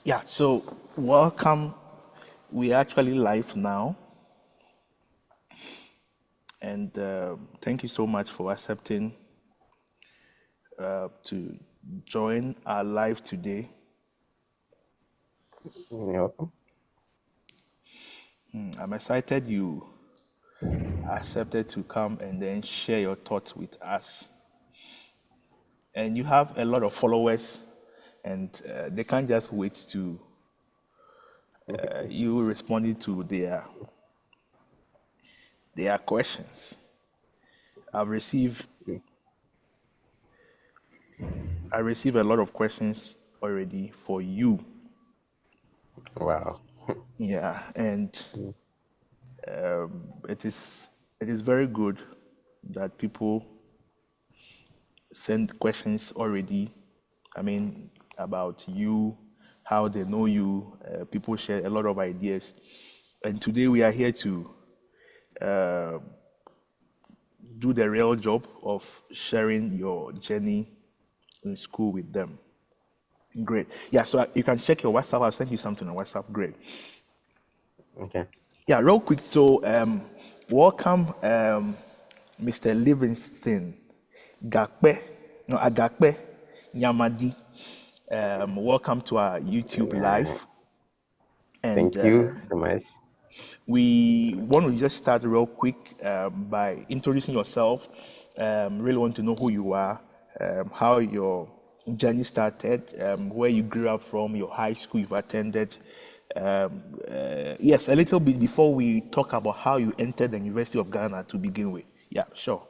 Yeah, so welcome. We're actually live now, and thank you so much for accepting to join our live today. You're welcome. I'm excited you accepted to come and then share your thoughts with us. And you have a lot of followers, and they can't just wait to you responding to their questions. I've received I received a lot of questions already for you. Wow. Yeah, and it is very good that people send questions already. I mean, about you, how they know you. People share a lot of ideas, and today we are here to do the real job of sharing your journey in school with them. Great. Yeah, so you can check your WhatsApp. I'll send you something on WhatsApp. Great. Okay. Yeah, real quick. So, welcome, Mr. Livingstone, Gakpe, no, Agakpe, Nyamadi. Welcome to our YouTube Yeah. live. And Thank you so much. we want to just start real quick by introducing yourself. Really want to know who you are, how your journey started, where you grew up from, your high school you've attended. Yes, a little bit before we talk about how you entered the University of Ghana to begin with. Yeah, sure.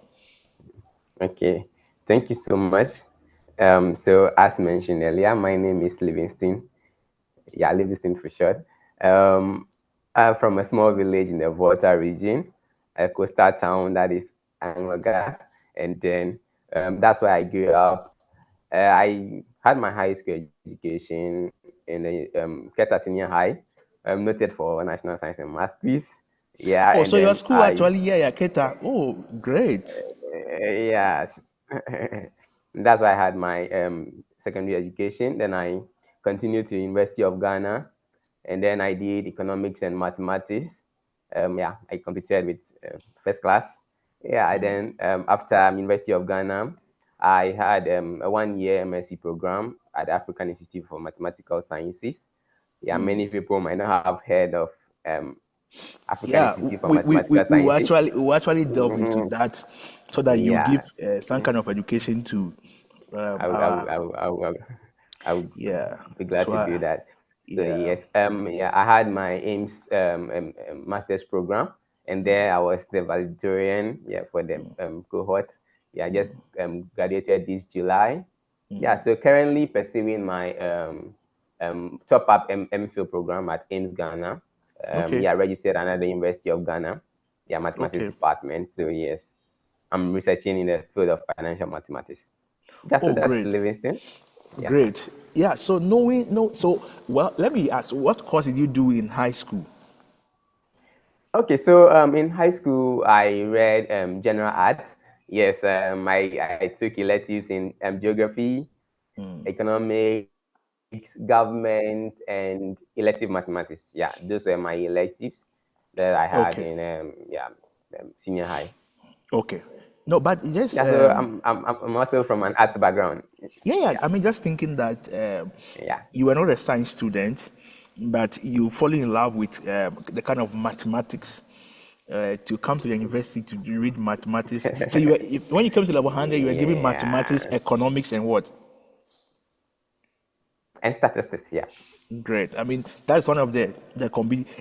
Okay. Thank you so much. So as mentioned earlier, my name is Livingstone. Yeah, Livingstone for short. Um, I'm from a small village in the Volta region, a coastal town that is Angloga, and then that's where I grew up. I had my high school education in the Keta Senior High, noted for National Science and Maths quiz. Yeah, Oh, and so your then school actually, yeah, Keta. Oh, great. yes, that's why I had my secondary education. Then I continued to University of Ghana, and then I did economics and mathematics. Yeah, I completed with first class. Yeah, and then after University of Ghana, I had a 1 year MSc program at the African Institute for Mathematical Sciences. Yeah, many people might not have heard of African Yeah, Institute for Mathematical we will Sciences. actually delve into that so that you give Yeah, some kind of education to I would, I would, our I would, I would, I would yeah be glad to to do our that. So yeah. yes, yeah, I had my AIMS master's program, and there I was the valedictorian, yeah, for the cohort. Yeah, I just graduated this July. Yeah, so currently pursuing my top up MPhil program at AIMS Ghana. Okay, Yeah, registered under the University of Ghana. Yeah, mathematics okay. department. So yes, I'm researching in the field of financial mathematics. That's Oh, that's great, Livingston. Yeah. great. Yeah. So knowing no, so well, let me ask, what course did you do in high school? Okay, so in high school, I read general art. Yes, I took electives in geography, economics, government, and elective mathematics. Yeah, those were my electives that I had Okay, in senior high. okay. No, but just Yeah, so I'm also from an arts background. yeah, yeah. Yeah, I mean, just thinking that yeah. you were not a science student, but you fall in love with the kind of mathematics to come to the university to read mathematics. So you were, when you came to level 100, you were given mathematics, Yeah, economics, and what? and statistics. Yeah. Great. I mean, that's one of the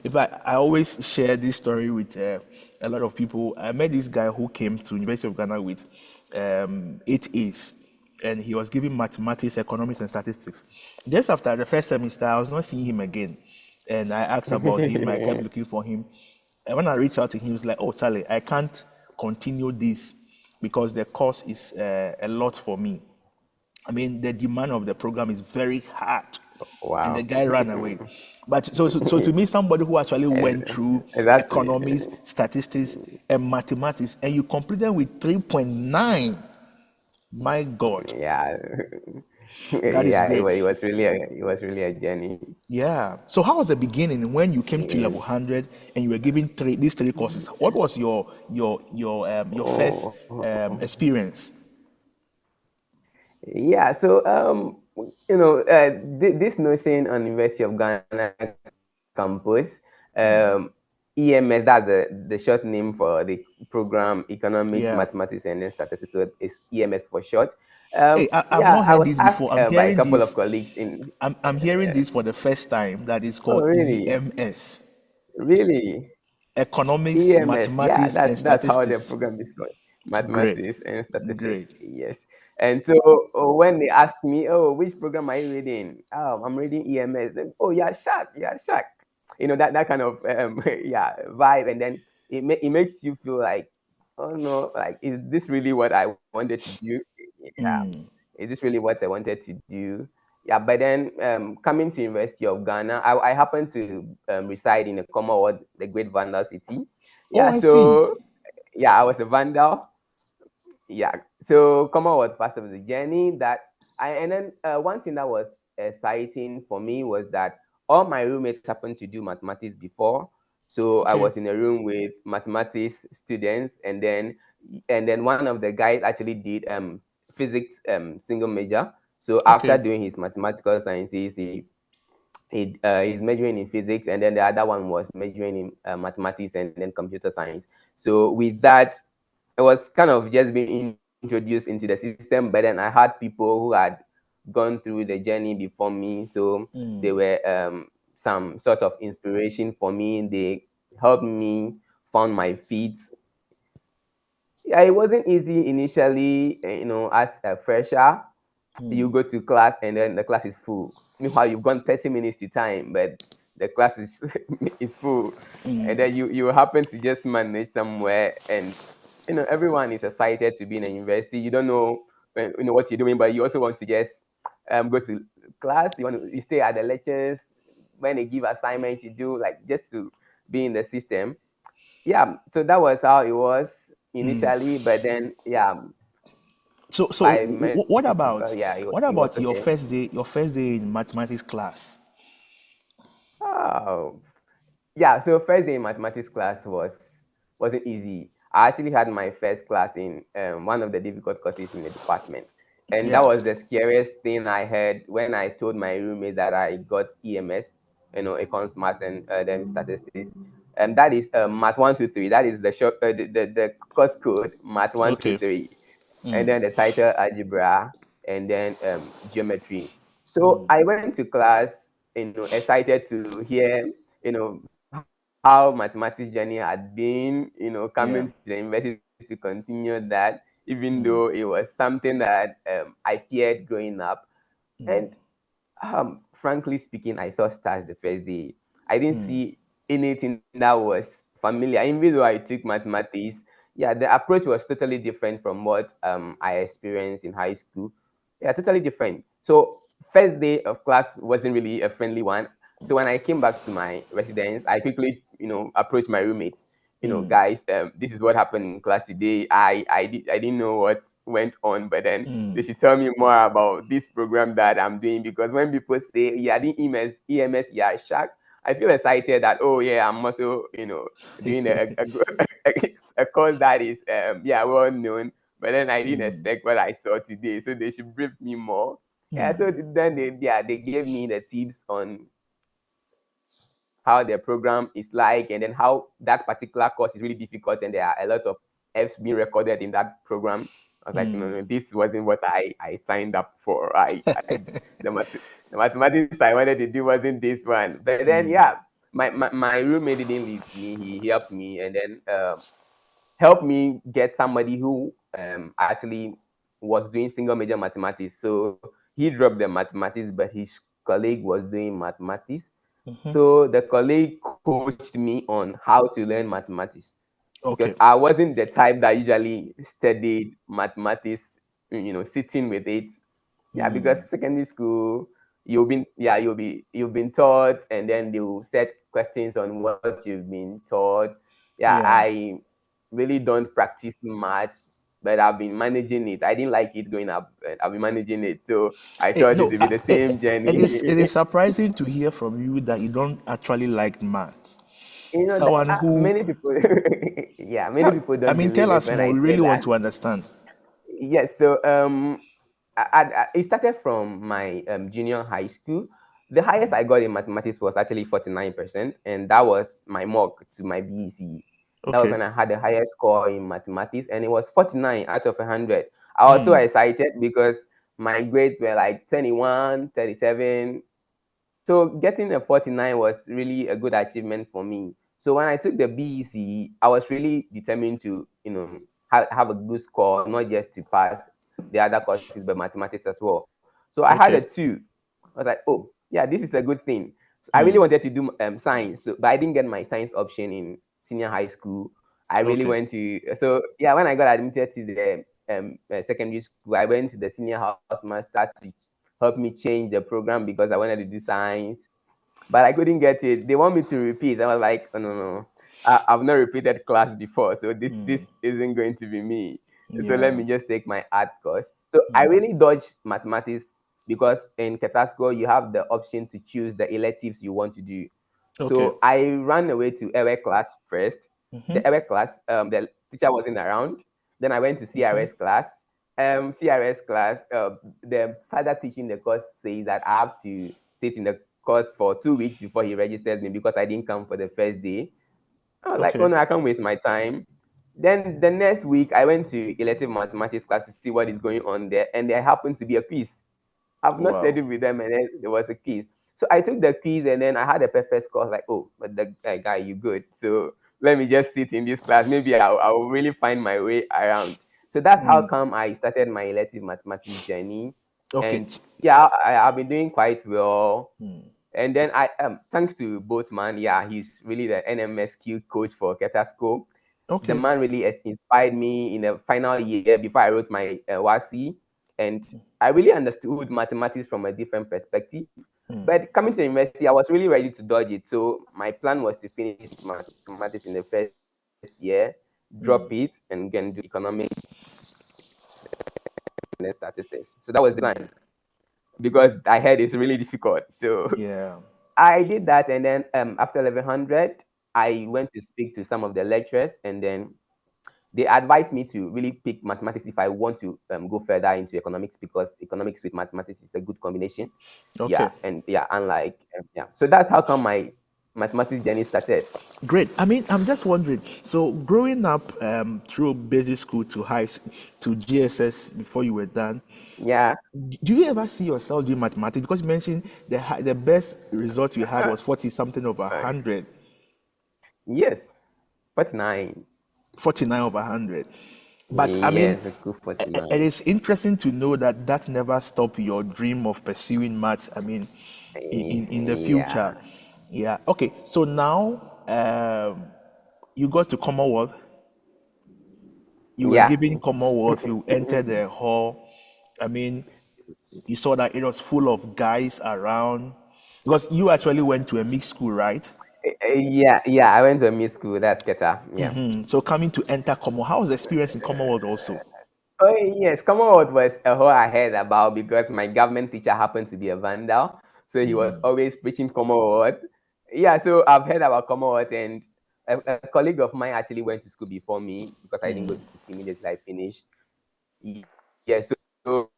If I always share this story with a lot of people. I met this guy who came to University of Ghana with 8 A's, and he was giving mathematics, economics, and statistics. Just after the first semester, I was not seeing him again, and I asked about him. I kept looking for him, and when I reached out to him, he was like, "Oh, Charlie, I can't continue this because the course is a lot for me. I mean, the demand of the program is very hard." And the Wow. guy ran away. But so to me, somebody who actually went through Exactly. economics, statistics, and mathematics, and you completed with 3.9, my God. Yeah. That is Yeah, great. it was really a journey. Yeah. So how was the beginning when you came to level Yes. 100 and you were given these three courses? What was your first Oh. experience? Yeah, so this notion on University of Ghana campus, EMS, that's the short name for the program Economics, Yeah. Mathematics, and then Statistics. So it's EMS for short. Hey, I've Yeah, not I heard was this asked before. I'm by a hearing couple of this. colleagues in. I'm hearing this for the first time. That is Oh, called really? EMS, Really? Economics, EMS, yeah, Mathematics, and that's how the Statistics. program is called, Great. mathematics and statistics. Great. Yes. And so when they ask me, oh, which program are you reading? Oh, I'm reading EMS. Then, oh, yeah, shark, yeah, shark. That kind of yeah vibe, and then it makes you feel like, oh no, like is this really what I wanted to do? Yeah, is this really what I wanted to do? Yeah, but then coming to University of Ghana, I happened to reside in the Commonwealth, the Great Vandal City. Oh, Yeah, I see. so yeah, I was a vandal. Yeah, so Commonwealth was part of the journey that and then one thing that was exciting for me was that all my roommates happened to do mathematics before. So I Okay. was in a room with mathematics students, and then one of the guys actually did physics single major. So after Okay. doing his mathematical sciences, he's majoring in physics, and then the other one was majoring in mathematics and then computer science. So with that, it was kind of just being introduced into the system. But then I had people who had gone through the journey before me, so they were some sort of inspiration for me. They helped me found my feet. Yeah, it wasn't easy initially, as a fresher. You go to class and then the class is full. Meanwhile, you've gone 30 minutes to time, but the class is is full. And then you happen to just manage somewhere, and everyone is excited to be in a university. You don't know what you're doing, but you also want to just go to class. You stay at the lectures when they give assignments you do, like just to be in the system. Yeah, so that was how it was initially, but then yeah, So by what mercy of God, about yeah, it was your okay. first day? Your first day in mathematics class. Oh, yeah. So first day in mathematics class wasn't easy. I actually had my first class in one of the difficult courses in the department, and that Yeah. was the scariest thing I heard when I told my roommate that I got EMS, econs, math, and then statistics. That is math 1 2 3. That is the short the course code math one two Okay. three, and then the title algebra, and then geometry. So I went to class, excited to hear, how mathematics journey had been, coming to the Yeah. university to continue that, even though it was something that I feared growing up. And frankly speaking, I saw stars the first day. I didn't see anything that was familiar. Even though I took mathematics, yeah, the approach was totally different from what I experienced in high school. Yeah, totally different. So first day of class wasn't really a friendly one. So when I came back to my residence, I quickly, approached my roommates. Guys, this is what happened in class today. I didn't know what went on, but then they should tell me more about this program that I'm doing, because when people say, yeah, the EMS, yeah, shark, I feel excited that, oh yeah, I'm also, doing a course that is yeah, well known. But then I didn't expect what I saw today, so they should brief me more. Yeah, so then they gave me the tips on how the program is like, and then how that particular course is really difficult, and there are a lot of F's being recorded in that program. I was like, no, no, this wasn't what I signed up for. The, math, the mathematics I wanted to do wasn't this one. But then, yeah, my roommate didn't leave me. He helped me, and then helped me get somebody who actually was doing single major mathematics. So he dropped the mathematics, but his colleague was doing mathematics. So the colleague coached me on how to learn mathematics, because Okay. I wasn't the type that usually studied mathematics, sitting with it. Yeah, because secondary school, you've been taught, and then they'll set questions on what you've been taught. Yeah, Yeah. I really don't practice much. but I've been managing it. I didn't like it growing up, but I've been managing it. So I Eh, thought it no, would be the same it journey. is surprising to hear from you that you don't actually like maths. That, Someone who, many people, yeah, many yeah, people I don't mean, believe tell it us when more. I We say really want that. to understand. Yes, so it started from my junior high school. The highest I got in mathematics was actually 49%, and that was my mock to my BEC. That was Okay. when I had the highest score in mathematics, and it was 49 out of 100. I was so excited because my grades were like 21, 37. So getting a 49 was really a good achievement for me. So when I took the BEC, I was really determined to, have a good score, not just to pass the other courses, but mathematics as well. So I had a Okay. 2. I was like, oh, yeah, this is a good thing. So I really wanted to do science, but I didn't get my science option in senior high school. I really Okay. went to, so yeah, when I got admitted to the secondary school, I went to the senior house master to help me change the program because I wanted to do science, but I couldn't get it. They want me to repeat. I was like, oh, no, no. I've not repeated class before, so this isn't going to be me. So let Yeah. me just take my art course. So I really dodged mathematics because in Ketasco you have the option to choose the electives you want to do. Okay. So I ran away to Ewe class first. The Ewe class, the teacher wasn't around. Then I went to CRS class. CRS class, the father teaching the course says that I have to sit in the course for 2 weeks before he registers me because I didn't come for the first day. I was like, oh Okay. no, I can't waste my time. Then the next week, I went to elective mathematics class to see what is going on there, and there happened to be a quiz. I've not Wow. studied with them, and then there was a quiz. So I took the quiz, and then I had a perfect score. I was like, oh, but the guy, you good. So let me just sit in this class. Maybe I'll really find my way around. So that's how come I started my elective mathematics journey. Okay. And yeah, I've been doing quite well. And then thanks to both man, yeah, he's really the NMSQ coach for Ketasco. The Okay. man really inspired me in the final year before I wrote my WASI, and I really understood mathematics from a different perspective. But coming to university, I was really ready to dodge it. So my plan was to finish mathematics in the first year, drop it, and then do economics and then statistics. So that was the plan because I heard it's really difficult. So Yeah. I did that, and then after 1100, I went to speak to some of the lecturers, and then they advised me to really pick mathematics if I want to go further into economics because economics with mathematics is a good combination. Okay. Yeah, and yeah, unlike yeah, so that's how come my mathematics journey started. Great. I mean, I'm just wondering. So, growing up through basic school to to GSS before you were done, Yeah, do you ever see yourself doing mathematics? Because you mentioned the best result you had was 40 something over right. 100, Yes, 49. 49 over 100. But I mean, Yes, a good it 49. is interesting to know that that never stopped your dream of pursuing maths. I mean, in the future. Yeah, Yeah. Okay. So now you got to Commonwealth. You were yeah. given Commonwealth. You entered the hall. I mean, you saw that it was full of guys around because you actually went to a mixed school, right? Yeah, yeah. I went to a mid school. That's Keta. Yeah. So coming to enter Commonwealth, how was the experience in Commonwealth also? Oh yes, Commonwealth was a whole I heard about because my government teacher happened to be a vandal, so he was always preaching Commonwealth. Yeah, so I've heard about Commonwealth, and a colleague of mine actually went to school before me because I didn't go to school immediately I finished. Yeah, so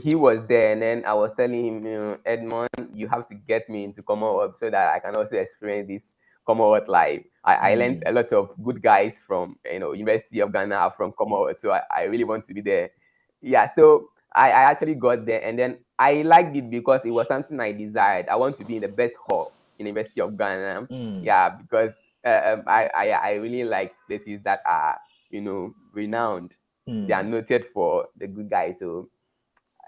he was there, and then I was telling him, Edmond, you have to get me into Commonwealth so that I can also experience this Commonwealth life. I learned a lot of good guys from University of Ghana from Commonwealth, so I really want to be there. Yeah, so I actually got there, and then I liked it because it was something I desired. I want to be in the best hall in University of Ghana. Yeah, because I really like places that are renowned. They are noted for the good guys. So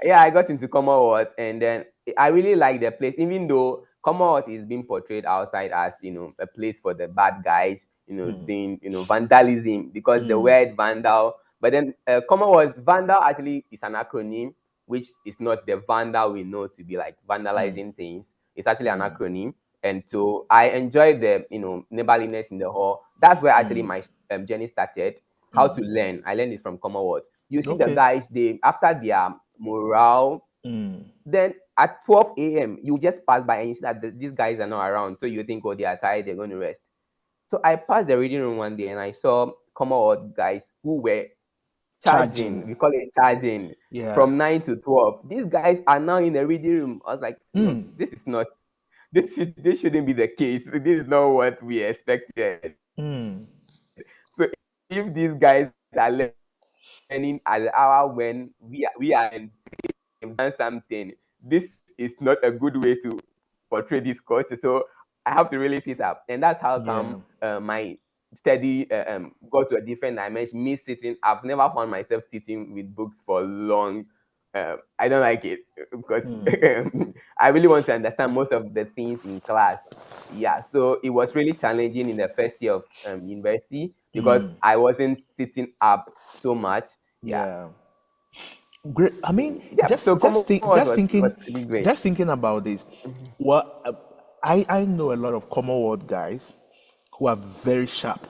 yeah, I got into Commonwealth, and then I really like the place, even though Commonwealth is being portrayed outside as a place for the bad guys, doing vandalism because the word vandal. But then Commonwealth vandal actually is an acronym, which is not the vandal we know to be like vandalizing things. It's actually an acronym, and so I enjoyed the neighborliness in the hall. That's where actually my journey started. how to learn. I learned it from Commonwealth. You see the Okay. guys, they after their morale, then at 12 a.m. you just pass by and you see that these guys are not around. So you think, oh, they are tired, they're going to rest. So I passed the reading room one day and I saw Commonwealth guys who were charging. Charging. We call it charging Yeah. from 9 to 12. These guys are now in the reading room. I was like, no, this is not. This shouldn't be the case. This is not what we expected. So if these guys are learning at the hour when we are in, they've done something. This is not a good way to portray this culture. So I have to really fit up, and that's how come Yeah. my study got to a different dimension. Me sitting, I've never found myself sitting with books for long. I don't like it because I really want to understand most of the things in class. Yeah, so it was really challenging in the first year of university because I wasn't sitting up so much. Yeah, Yeah. Great. I mean, yeah. So Commonwealth was really great. just thinking about this. Well, I know a lot of Commonwealth guys who are very sharp.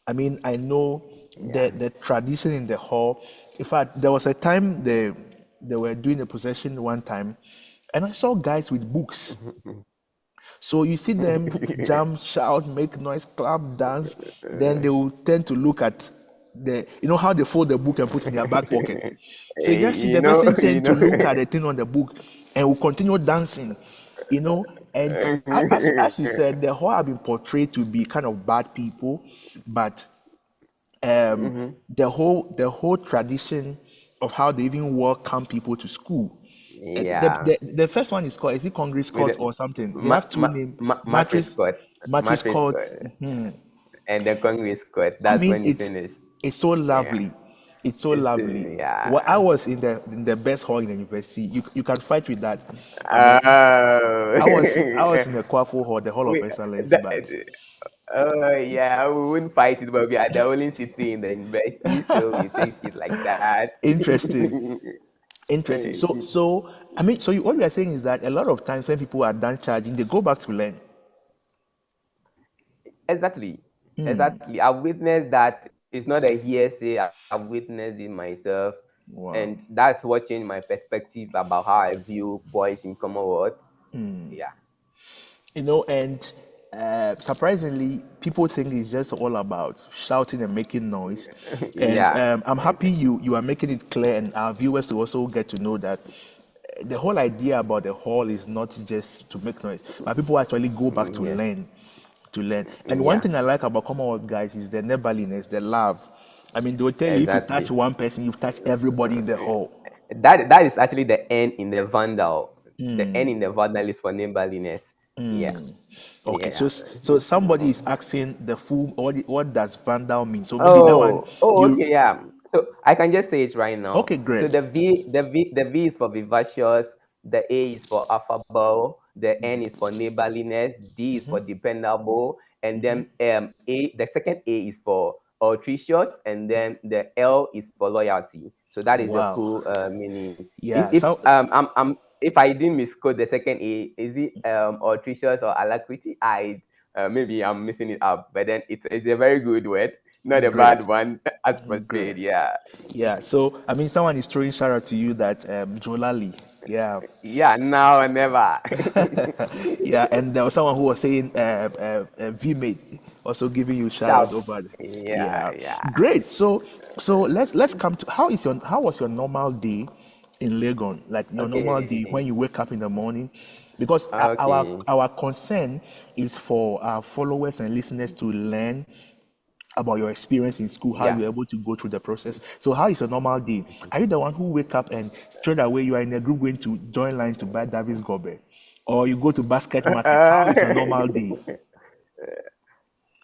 I mean, I know Yeah. the tradition in the hall. In fact, there was a time they were doing a possession one time, and I saw guys with books. So you see them jump, shout, make noise, clap, dance. Then they will tend to look at how they fold the book and put in their back pocket. So you just see the person You tend to know. look at the thing on the book and will continue dancing, And as you said, the whole have been portrayed to be kind of bad people, but the whole tradition of how they even welcome people to school. Yeah. The first one is called, is it Congress With Court the or something? They have two names, mattress cut, mattress mattress courts. cut, and the Congress cut. I That's mean, when you finish. it's so Yeah. lovely. It's so lovely. Well, I Yeah. was in the best hall in the university. You can fight with that. I mean, Oh. I was in the Kwafu Hall, the Hall of we, Excellence, that, but oh yeah, we wouldn't fight it, but we are the only city in the university, so we take it like that. interesting. Interesting. So I mean, what we are saying is that a lot of times when people are done charging, they go back to learn. Exactly. Exactly. I've witnessed that. It's not a hearsay. I've witnessed it myself. And Wow. that's what changed my perspective about how I view boys in Commonwealth. Yeah. And surprisingly, people think it's just all about shouting and making noise. And Yeah. I'm happy you are making it clear, and our viewers will also get to know that the whole idea about the hall is not just to make noise, but people actually go back to Yes. learn, to learn. And one Yeah. thing I like about Commonwealth guys is the neighborliness, the love. I mean, they'll tell you if you touch Exactly. one person, you've touched everybody in the hall. That is actually the N in the vandal. The N in the vandal is for neighborliness. Yeah. Okay, Yeah. so somebody is asking the full what does vandal mean? So maybe that one you Okay, yeah. So I can just say it right now. okay, So great. the V is for vivacious, the A is for affable, the N is for neighborliness, D is for dependable, and then the second A is for nutritious, and then the L is for loyalty. So that is the Wow. full meaning. Yeah. If So I'm if I didn't misquote the second A, is it nutritious or alacrity? I maybe I'm missing it up, but then it's a very good word, not a great. bad one as Great. portrayed. Yeah, Yeah. So I mean someone is throwing shout out to you that Jolali. Yeah. yeah. Now or never. Yeah, and there was someone who was saying VMate also giving you shout out Shout. over. Yeah, Yeah, yeah. great. So let's come to how was your normal day in Legon? Like your normal day Okay, when you wake up in the morning, because okay. our concern is for our followers and listeners to learn about your experience in school, how you Yeah. were able to go through the process. So, how is your normal day? Are you the one who wake up and straight away you are in a group going to join line to buy Davis Gobe, or you go to basket market? How is your normal day?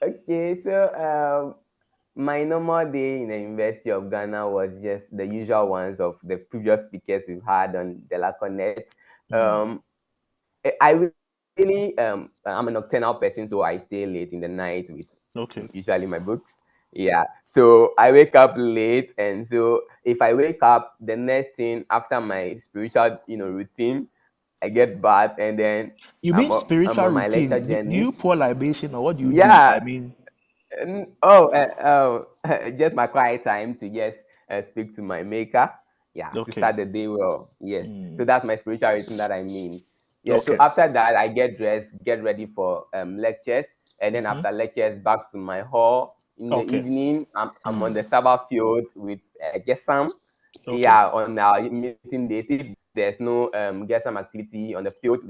Okay, so my normal day in the University of Ghana was just the usual ones of the previous speakers we've had on Dela-Connect. Um, I really I'm a nocturnal person, so I stay late in the night with Okay. usually my books. Yeah, so I wake up late, and so if I wake up, the next thing after my spiritual routine, I get bath, and then You mean I'm spiritual on my lecture routine? Do journey. you pour libation or what do you do? Yeah, I mean, Just my quiet time to just speak to my maker. Yeah, to Okay. start the day well. Yes. So that's my spiritual routine that I mean. Yeah. So Okay. after that, I get dressed, get ready for lectures, and then after lectures, back to my hall. In the Okay. evening, I'm on the Sabbath field with Gesam. Okay. Yeah, on our meeting days, if there's no Gesam activity on the field,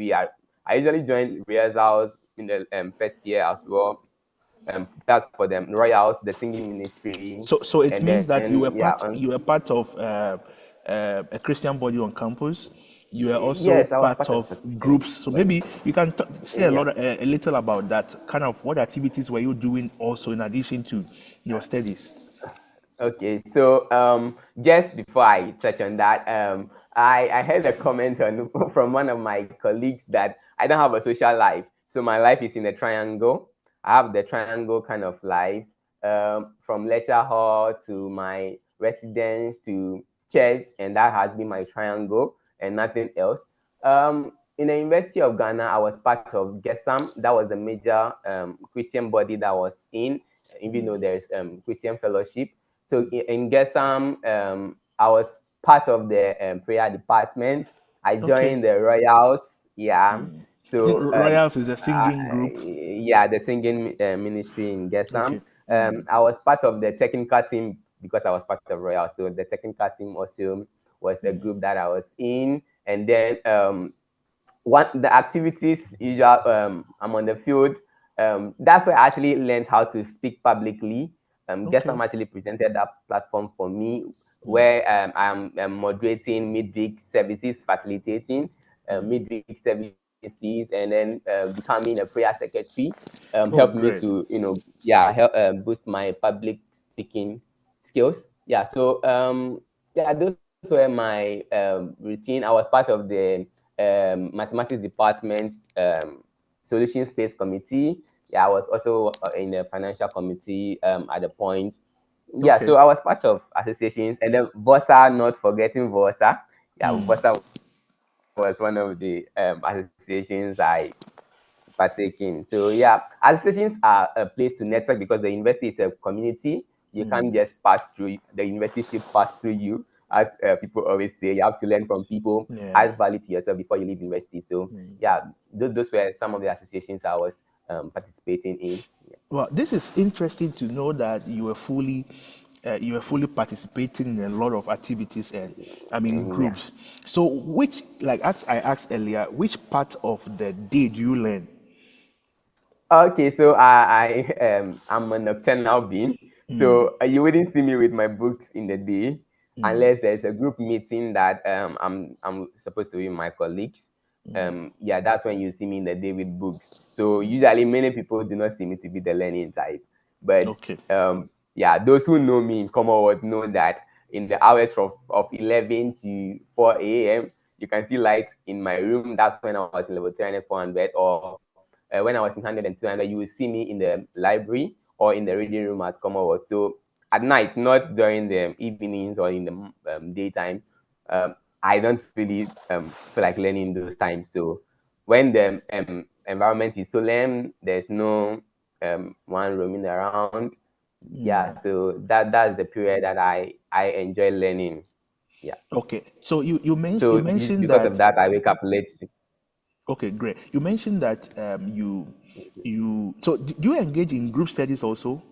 I usually join rehearsals in the first year as well. That's for them royals, the singing ministry, So it and means that then yeah, you were part of a Christian body on campus. You were also yes, I was part part of of a Christian groups. So body. maybe you can say Yeah. a little about that. Kind of what activities were you doing also in addition to your studies? Okay, so just before I touch on that, I heard a comment on from one of my colleagues that I don't have a social life. So my life is in a triangle. I have the triangle kind of life, from lecture hall to my residence to church, and that has been my triangle and nothing else. In the University of Ghana, I was part of GESAM. That was the major Christian body that I was in, even though there's Christian fellowship. So in GESAM, I was part of the prayer department. I Okay. joined the Royals. Yeah. I think So Royals is a singing group. yeah, the singing ministry in GESAM. Okay. I was part of the technical team because I was part of Royals. So the technical team also was a group that I was in. And then one the activities usual I'm on the field. That's where I actually learned how to speak publicly. Guess Okay. I'm actually presented that platform for me where I'm moderating midweek services, facilitating midweek services, and then becoming a prayer secretary helped Oh, me great. to yeah help boost my public speaking skills. Yeah, so yeah, those were my routine. I was part of the mathematics department solution space committee. Yeah, I was also in the financial committee at the point. Yeah, Okay. so I was part of associations, and then VOSA, not forgetting VOSA. Yeah, VOSA was one of the associations I partake in. So yeah, associations are a place to network because the university is a community. You can't just pass through. The university should pass through you, as people always say. You have to learn from people, Yeah. add value to yourself before you leave university. So yeah, those were some of the associations I was participating in. Yeah. Well, this is interesting to know that you were fully participating in a lot of activities and I mean Yeah. groups. So, which, like as I asked earlier, which part of the day do you learn? Okay, so I'm a nocturnal being, so you wouldn't see me with my books in the day unless there's a group meeting that I'm supposed to be with my colleagues. Yeah, that's when you see me in the day with books. So usually many people do not see me to be the learning type, but Okay. yeah, those who know me in Commonwealth know that in the hours of 11 to 4 a.m. you can see light in my room. That's when I was in level 300, 400, or when I was in 100 and 200, you will see me in the library or in the reading room at Commonwealth. So at night, not during the evenings or in the daytime, I don't really feel like learning those times. So when the environment is solemn, there's no one roaming around. Yeah, so that's the period that I enjoy learning. Yeah. Okay. So you So mentioned because of that. that, I wake up late. Okay, great. You mentioned that you so do you engage in group studies also?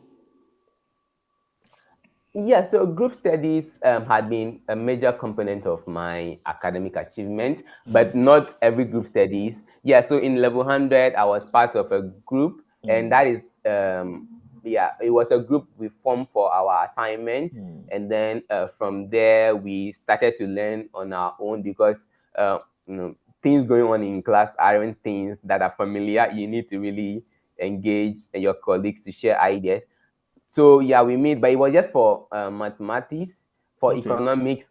Yeah, so group studies had been a major component of my academic achievement, but not every group studies. Yeah, so in level 100, I was part of a group, and that is, yeah, it was a group we formed for our assignment. And then from there, we started to learn on our own because, you know, things going on in class aren't things that are familiar. You need to really engage your colleagues to share ideas. So yeah, we meet, but it was just for mathematics. For Okay. economics,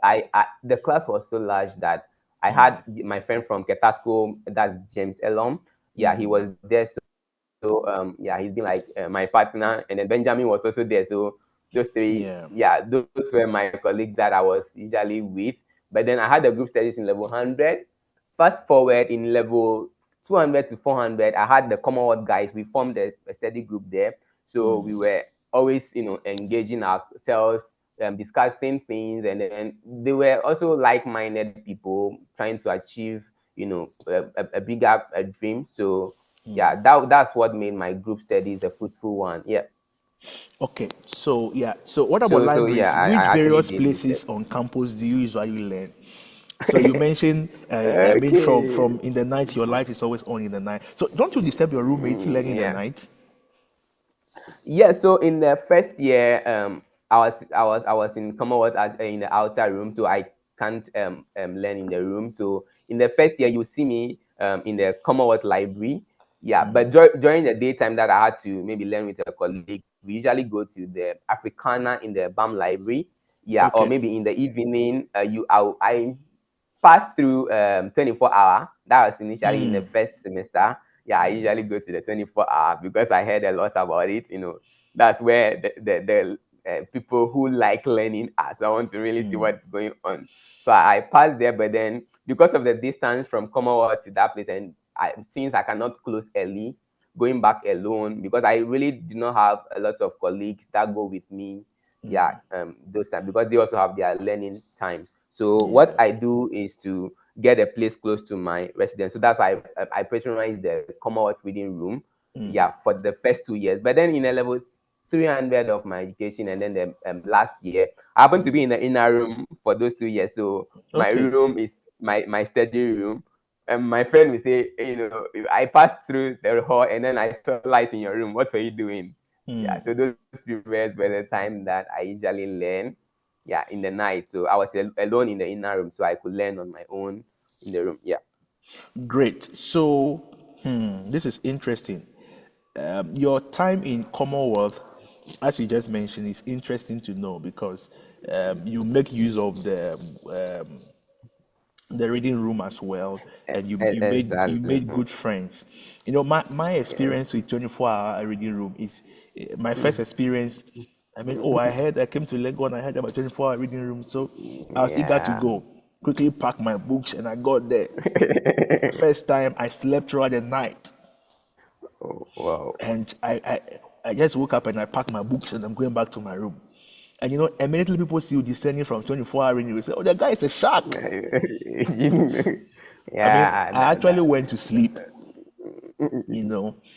the class was so large that I had my friend from Ketasco, that's James Elom. Yeah, he was there. So yeah, he's been like my partner, and then Benjamin was also there. So those three, Yeah. yeah, those were my colleagues that I was usually with. But then I had the group studies in level 100. Fast forward in level 200 to 400, I had the Commonwealth guys. We formed a study group there. So we were always, engaging ourselves, discussing things, and then they were also like-minded people trying to achieve, a bigger dream. So yeah, that's what made my group studies a fruitful one. Yeah. Okay, so yeah, so what about So yeah, libraries? Which I actually various did research. places on campus do you usually learn? So you mentioned, I mean, from Okay. in the night, your light is always on in the night. So don't you disturb your roommate learning in the Yeah. night? Yeah, so in the first year, I was in Commonwealth as in the outer room, so I can't learn in the room. So in the first year, you see me in the Commonwealth library. Yeah, but during the daytime that I had to maybe learn with a colleague, we usually go to the Africana in the BAM library. Yeah, or Okay. maybe in the evening, I passed through 24 hour. That was initially in the first semester. Yeah, I usually go to the 24 hour because I heard a lot about it. That's where the people who like learning are. So I want to really see what's going on. So I passed there, but then because of the distance from Commonwealth to that place, and since I cannot close early, going back alone because I really do not have a lot of colleagues that go with me. Yeah, those times because they also have their learning times. So what Yeah. I do is to get a place close to my residence. So that's why I patronize the Commonwealth Reading Room. Yeah, for the first 2 years. But then in a level 300 of my education, and then the last year, I happened to be in the inner room for those 2 years. So my Okay. room is my study room. And my friend will say, I passed through the hall and then I saw light in your room. What were you doing? Yeah, so those periods were the time that I usually learn. Yeah, in the night. So I was alone in the inner room, so I could learn on my own in the room. Yeah. Great. So, this is interesting. Your time in Commonwealth, as you just mentioned, is interesting to know because you make use of the reading room as well, and you made Exactly. good friends. My experience with 24-hour reading room is my first experience. I mean, oh, I came to Lagos and I heard about 24-hour reading room, so I was eager to Yeah. go. Quickly packed my books and I got there. The first time I slept throughout the night, Oh, wow. and I just woke up and I packed my books and I'm going back to my room. And immediately people see you descending from 24-hour reading. They say, "Oh, the guy is a shark." I mean, Yeah, I actually went to sleep,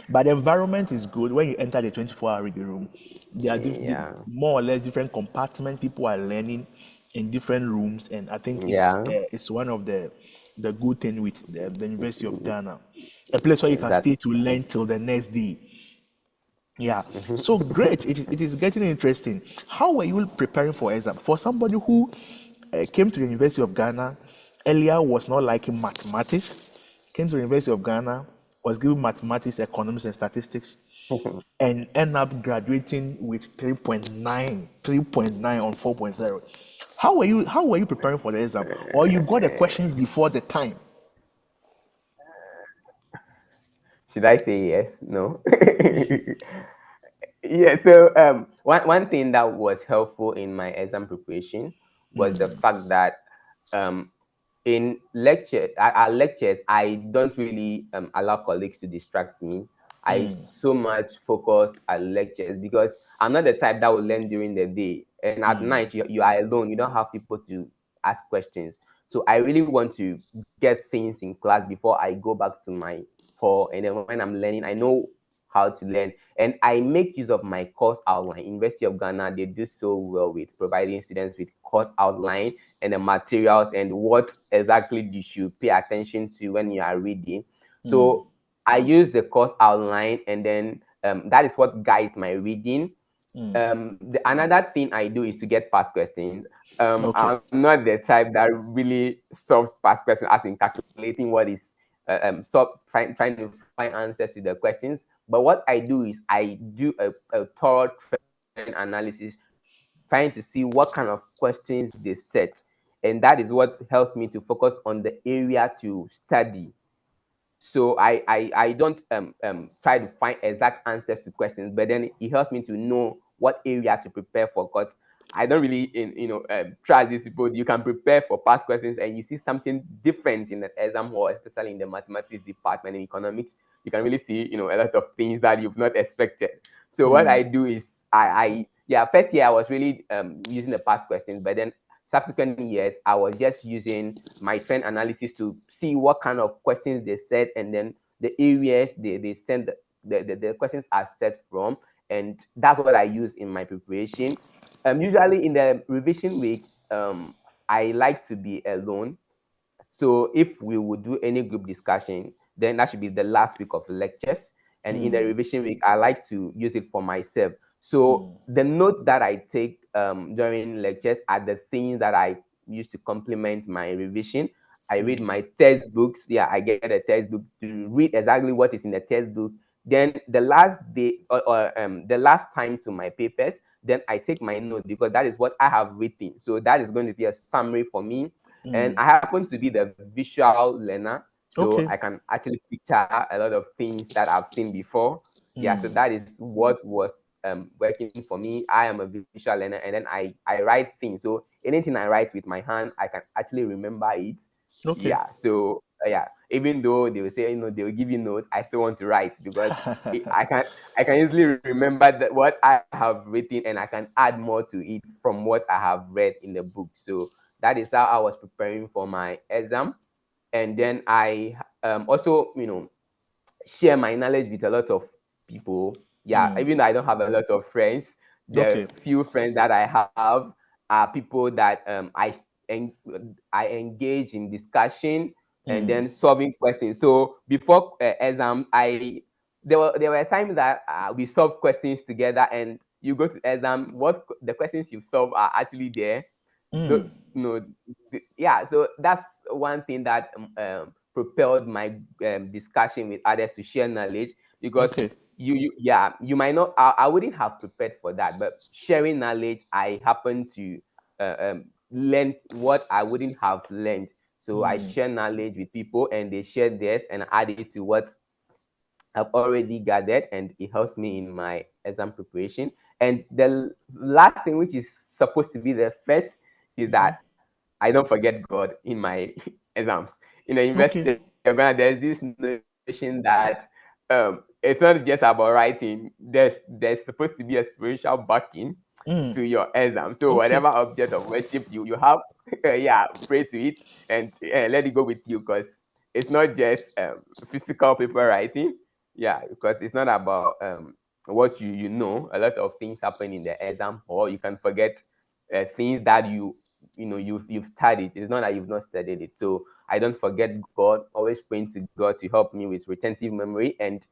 but the environment is good. When you enter the 24-hour reading room, there are yeah, more or less different compartments. People are learning in different rooms, and I think yeah, it's one of the good thing with the University of Ghana, a place where you can stay exactly. to learn till the next day. Yeah. So great. It is getting interesting. How were you preparing for exam? For somebody who came to the University of Ghana earlier, was not liking mathematics, came to the University of Ghana, was given mathematics, economics, and statistics, and end up graduating with 3.9 on 4.0. How were you preparing for the exam? Or you got the questions before the time? Should I say yes? No. Yeah, so one thing that was helpful in my exam preparation was the fact that um, in our lectures, I don't really allow colleagues to distract me. I so much focus at lectures because I'm not the type that will learn during the day. And at night, you are alone. You don't have people to ask questions. So I really want to get things in class before I go back to my hall. And then when I'm learning, I know how to learn. And I make use of my course outline. University of Ghana, they do so well with providing students with course outline and the materials and what exactly you should pay attention to when you are reading. So I use the course outline, and then that is what guides my reading. Another thing I do is to get past questions. Okay. I'm not the type that really solves past questions as in calculating what is trying to find answers to the questions. But what I do is I do a thorough trend analysis, trying to see what kind of questions they set, and that is what helps me to focus on the area to study. So I don't try to find exact answers to questions, but then it helps me to know what area to prepare for. Because I don't really trust these people. You can prepare for past questions and you see something different in the exam hall, especially in the mathematics department and economics. You can really see a lot of things that you've not expected. So what I do is first year I was really using the past questions, but then subsequent years I was just using my trend analysis to see what kind of questions they set, and then the areas they send the questions are set from, and that's what I use in my preparation. Usually in the revision week, I like to be alone. So if we would do any group discussion, then that should be the last week of lectures. And in the revision week, I like to use it for myself. So the notes that I take during lectures are the things that I use to complement my revision. I read my textbooks. Yeah, I get a textbook to read exactly what is in the textbook. Then the last day or the last time to my papers, then I take my note because that is what I have written. So that is going to be a summary for me. And I happen to be the visual learner, so Okay. I can actually picture a lot of things that I've seen before. Yeah, so that is what was working for me. I am a visual learner, and then I write things. So anything I write with my hand, I can actually remember it. Okay. Yeah, so yeah, even though they will say, they will give you notes, I still want to write because I can easily remember that what I have written, and I can add more to it from what I have read in the book. So that is how I was preparing for my exam. And then I also, share my knowledge with a lot of people. Yeah, even though I don't have a lot of friends, the Okay. few friends that I have are people that en- I engage in discussion and then solving questions. So before exams, there were times that we solve questions together, and you go to exam, what the questions you solve are actually there. The, you know, yeah. So that's one thing that propelled my discussion with others to share knowledge, because Okay. you might not, I wouldn't have prepared for that, but sharing knowledge, I happen to learn what I wouldn't have learned. So I share knowledge with people, and they share theirs, and add it to what I've already gathered, and it helps me in my exam preparation. And the last thing, which is supposed to be the first, is that I don't forget God in my exams. In the Okay. University of Ghana, there's this notion that it's not just about writing. There's supposed to be a spiritual backing to your exam. So whatever Okay. object of worship you have, yeah, pray to it, and let it go with you, because it's not just physical paper writing. Yeah, because it's not about what you know. A lot of things happen in the exam, or you can forget things that you've studied. It's not that you've not studied it. So I don't forget God. Always praying to God to help me with retentive memory, and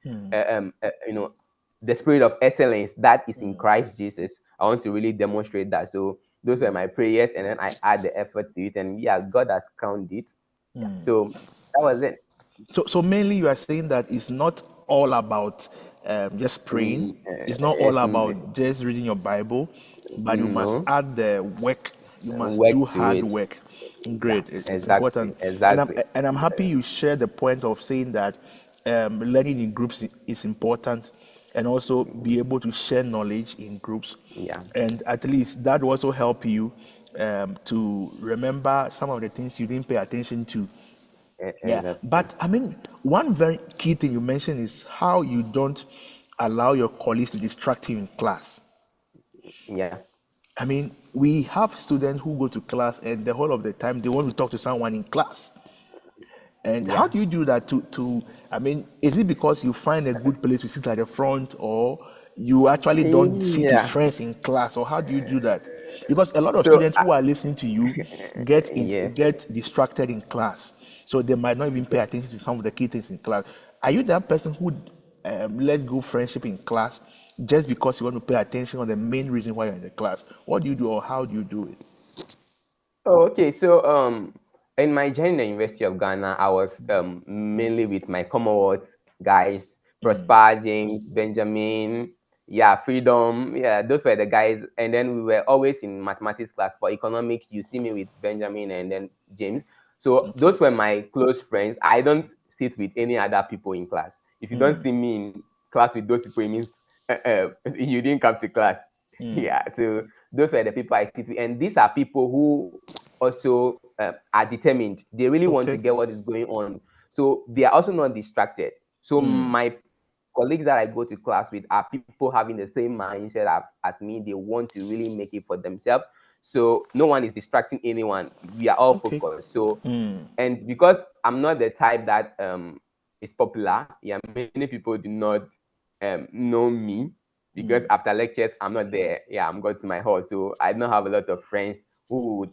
the spirit of excellence that is in Christ Jesus. I want to really demonstrate that. So those were my prayers, and then I add the effort to it, and yeah, God has crowned it. Yeah, so that was it. So mainly you are saying that it's not all about just praying. It's not all It's about just reading your Bible, but you must no add the work. You must do work to hard it. work. Yeah, Great. It's exactly, important. And I'm exactly. and I'm happy you share the point of saying that learning in groups is important, and also be able to share knowledge in groups. Yeah, And at least that will also help you to remember some of the things you didn't pay attention to. Yeah, exactly. but I mean, one very key thing you mentioned is how you don't allow your colleagues to distract you in class. Yeah, I mean, we have students who go to class and the whole of the time they want to talk to someone in class. And how yeah. do you do that to I mean, is it because you find a good place to sit at the front, or you actually don't sit with Yeah. friends in class, or how do you do that? Because a lot of So students who are listening to you yes. get distracted in class, so they might not even pay attention to some of the key things in class. Are you that person who let go friendship in class just because you want to pay attention on the main reason why you're in the class? What do you do, or how do you do it? Oh, okay. So, in my journey in the University of Ghana, I was mainly with my Commonwealth guys, Prosper, James, Benjamin, yeah, Freedom, yeah, those were the guys. And then we were always in mathematics class. For economics, you see me with Benjamin and then James. So Okay. those were my close friends. I don't sit with any other people in class. If you don't see me in class with those people, it means you didn't come to class. Yeah, so those were the people I sit with, and these are people who also are determined. They really want to Okay. get what is going on, so they are also not distracted. So my colleagues that I go to class with are people having the same mindset as me. They want to really make it for themselves. So no one is distracting anyone. We are all Okay. focused. So, and because I'm not the type that is popular, yeah, many people do not know me because after lectures I'm not there. Yeah, I'm going to my hall, so I don't have a lot of friends who would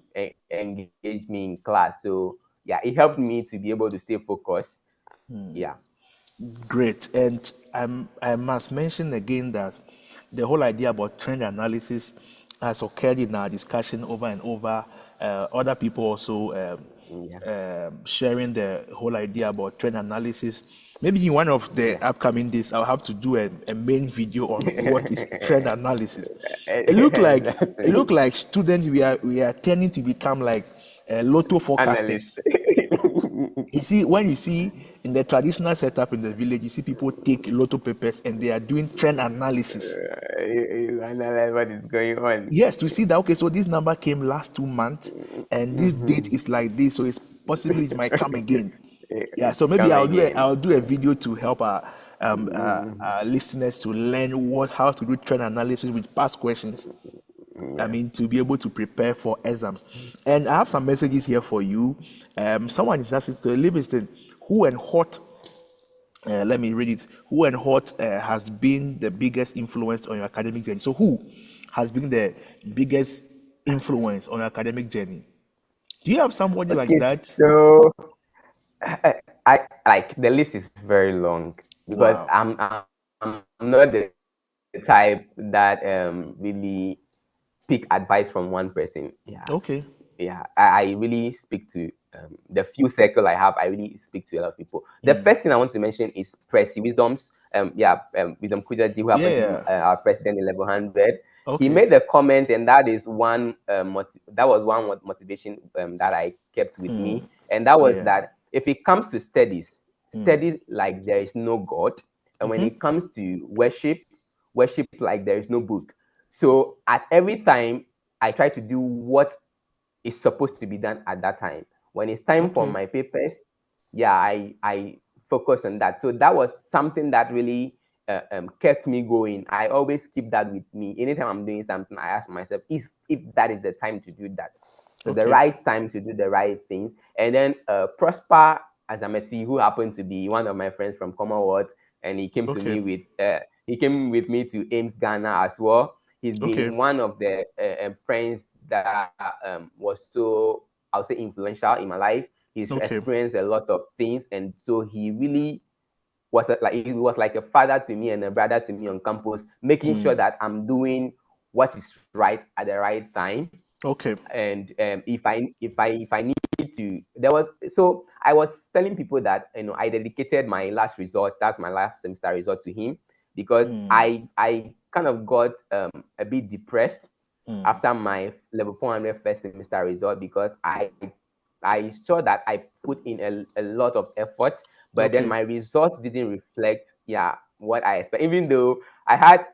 engage me in class. So yeah, it helped me to be able to stay focused. Yeah. Great. And I must mention again that the whole idea about trend analysis has occurred in our discussion over and over. Other people also Yeah. sharing the whole idea about trend analysis. Maybe in one of the Yeah. upcoming days, I'll have to do a main video on what is trend analysis. It look Exactly. like students we are tending to become like lotto Analyst. forecasters. You see, when you see in the traditional setup in the village, you see people take lotto papers and they are doing trend analysis. You analyze what is going on. Yes, to see that okay, so this number came last 2 months, and this date is like this, so it's possibly it might come again. Yeah, so To maybe come I'll again. do a video to help our listeners to learn how to do trend analysis with past questions. I Yeah. mean, to be able to prepare for exams. And I have some messages here for you. Someone is asking, Livingston, who and what, let me read it, who and what has been the biggest influence on your academic journey? So, who has been the biggest influence on your academic journey? Do you have somebody like Okay, that? so I like the list is very long because Wow. I'm not the type that really pick advice from one person. Yeah, Okay. I really speak to the few circle I have. I really speak to a lot of people. The first thing I want to mention is Percy Wisdom's Wisdom Kujaji, who happens to be Yeah. our president in level 100. He Okay. made a comment, and that is one that was one motivation that I kept with me, and that was Yeah. that if it comes to studies, study like there is no God, and when it comes to worship, worship like there is no book. So at every time, I try to do what is supposed to be done at that time. When it's time for Okay. my papers, yeah, I focus on that. So that was something that really kept me going. I always keep that with me. Anytime I'm doing something, I ask myself if that is the time to do that. So the Okay. right time to do the right things. And then Prosper Azameti, who happened to be one of my friends from Commonwealth, and Okay. he came with me to Ames Ghana as well. He's Okay. been one of the friends that was so, I'll say, influential in my life. He's Okay. experienced a lot of things, and so he really he was like a father to me and a brother to me on campus, making sure that I'm doing what is right at the right time. Okay. And if I need to, there was, so I was telling people that I dedicated my last result, that's my last semester result, to him, because I kind of got a bit depressed after my level 400 first semester result, because I saw that I put in a lot of effort, but then Okay. my results didn't reflect, yeah, what I expect. Even though I had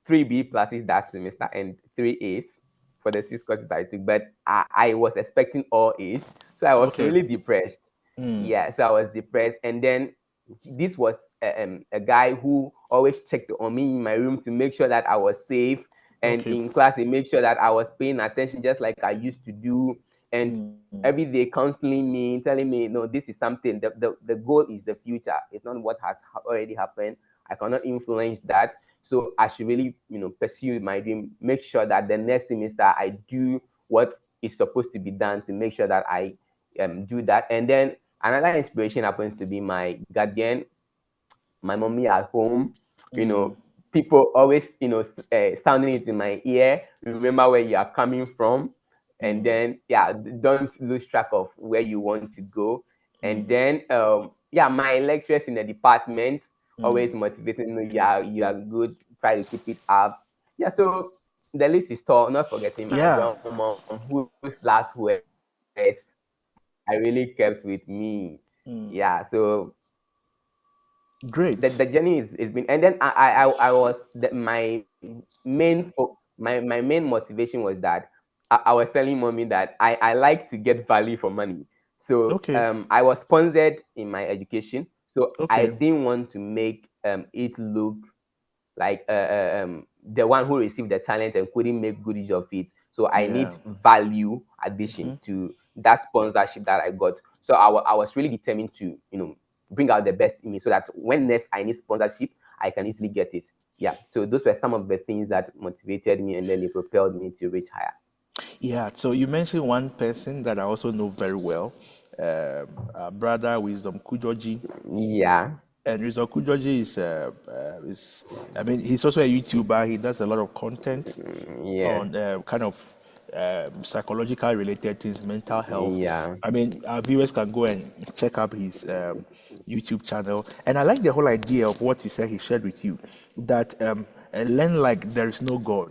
three B pluses that semester and three A's for the six courses I took, but I was expecting all A's, so I was Okay. really depressed. Yeah, so I was depressed, and then this was a guy who always checked on me in my room to make sure that I was safe, and Okay. in class he made sure that I was paying attention just like I used to do, and every day counseling me, telling me, no, this is something, the goal is the future, it's not what has already happened. I cannot influence that, so I should really pursue my dream, make sure that the next semester I do what is supposed to be done to make sure that I do that. And then another inspiration happens to be my guardian, my mommy at home. You know, people always, sounding it in my ear. Remember where you are coming from, and then yeah, don't lose track of where you want to go. And then yeah, my lecturers in the department always motivating me. Yeah, you are good. Try to keep it up. Yeah, so the list is tall. Not forgetting my Yeah. grandmom, whose last words I really kept with me. Yeah, so the Great. journey is been, and then I was my my main motivation was that I was telling mommy that I like to get value for money. So Okay. I was sponsored in my education, so I Okay. didn't want to make it look like the one who received the talent and couldn't make good use of it. So I Yeah. need value addition to that sponsorship that I got. So I was really determined to, bring out the best in me so that when next I need sponsorship, I can easily get it. Yeah. So those were some of the things that motivated me and then they propelled me to reach higher. Yeah, so you mentioned one person that I also know very well, our brother Wisdom Kujoji. Yeah. And Wisdom Kujoji I mean, he's also a YouTuber. He does a lot of content Yeah. on kind of psychological related things, mental health. Yeah. I mean, our viewers can go and check up his YouTube channel. And I like the whole idea of what you said he shared with you, that learn like there is no God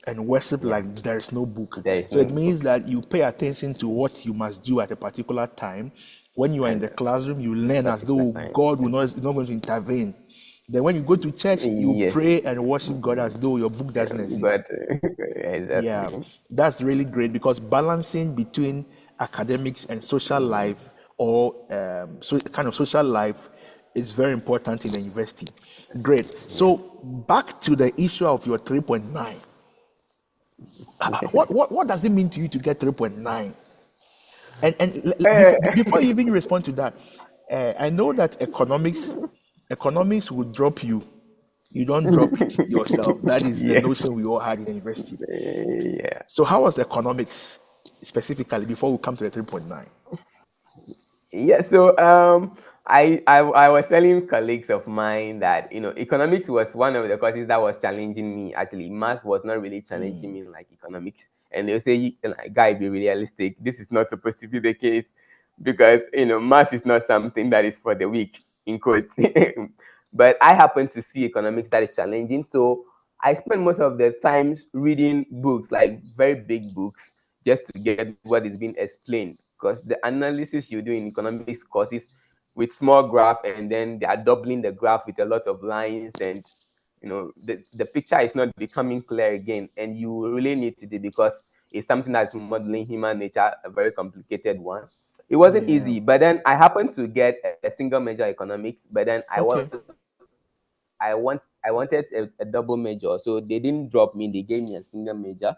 and worship Yeah. like there is no book. There is So no it means book. that you pay attention to what you must do at a particular time. When you are in And the classroom, you learn as particular though time. God will not, is not going to intervene. Then when you go to church, you Yes. pray and worship God as though your book doesn't exist. But Yeah, exactly. that's really great because balancing between academics and social life or so kind of social life is very important in the university. Great. Yeah. So back to the issue of your 3.9. What does it mean to you to get 3.9? And before you even respond to that, I know that economics will drop you. You don't drop it yourself. That is the Yeah. notion we all had in the university. Yeah. So how was economics specifically before we come to the 3.9? Yeah, so I was telling colleagues of mine that economics was one of the courses that was challenging me. Actually, math was not really challenging me like economics. And they'll say, like, guy, be realistic. This is not supposed to be the case because math is not something that is for the weak in quotes. But I happen to see economics that is challenging, so I spend most of the times reading books, like very big books, just to get what is being explained. Because the analysis you do in economics courses with small graph, and then they are doubling the graph with a lot of lines, and the picture is not becoming clear again. And you really need to do, because it's something that's modeling human nature, a very complicated one. It wasn't Yeah. easy, but then I happened to get a single major economics, but then Okay. I wanted a double major, so they didn't drop me. They gave me a single major,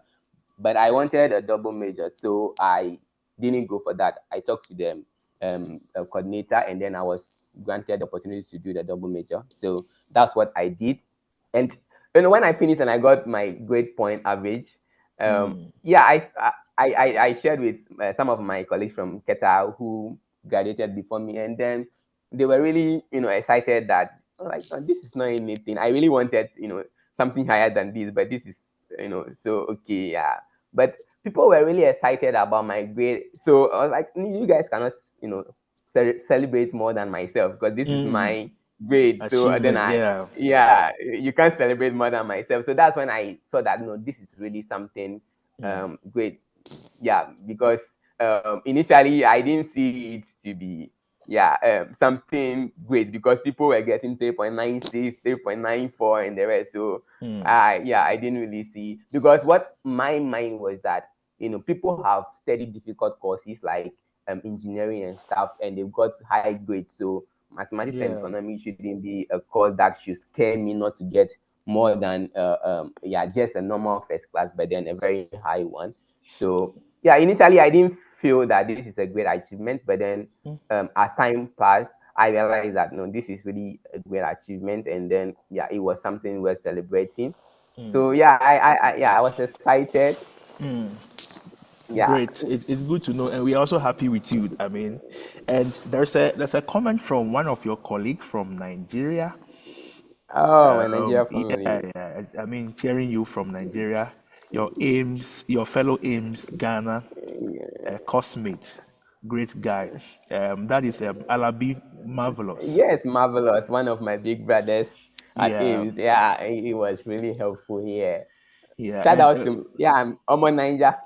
but I wanted a double major, so I didn't go for that. I talked to them, a coordinator, and then I was granted the opportunity to do the double major. So that's what I did. And when I finished and I got my grade point average, yeah, I shared with some of my colleagues from Keta who graduated before me, and then they were really excited that, like, "Oh, this is not anything. I really wanted something higher than this, but this is so okay, yeah." But people were really excited about my grade, so I was like, "You guys cannot celebrate more than myself, because this is my grade." So then Achievement. Yeah. yeah, you can't celebrate more than myself. So that's when I saw that this is really something great. Yeah, because initially I didn't see it to be, yeah, something great, because people were getting 3.96, 3.94 and the rest. So yeah, I didn't really see, because what my mind was that people have studied difficult courses like engineering and stuff, and they've got high grades. So mathematics and Yeah. economics shouldn't be a course that should scare me not to get more than yeah, just a normal first class, but then a very high one. So yeah, initially I didn't feel that this is a great achievement, but then as time passed, I realized that no, this is really a great achievement, and then yeah, it was something worth celebrating. So yeah, I was excited. Yeah. Great. It's good to know, and we're also happy with you. I mean, and there's a comment from one of your colleagues from Nigeria. Oh, my Nigeria Yeah, family. yeah. I mean, hearing you from Nigeria, your aims, your fellow aims, Ghana, cosmate, great guy. That is Alabi, marvelous. Yes, marvelous. One of my big brothers at Yeah, Ames. Yeah, he was really helpful here. yeah, Shout out to, yeah, I'm Omo Ninja.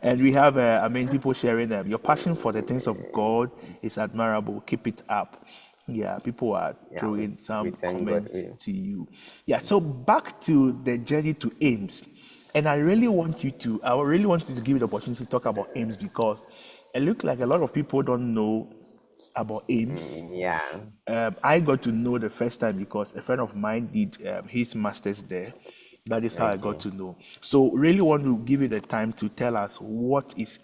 and we have, I mean, people sharing them. Your passion for the things of God is admirable. Keep it up. Yeah, people are Yeah, throwing we some thank God. comments to you. Yeah, so back to the journey to Ames, and I really want you to give you the opportunity to talk about Ames because it looks like a lot of people don't know about AIMS. Yeah. I got to know the first time because a friend of mine did his master's there. That is how I got Okay. to know. So, really want to give you the time to tell us what is,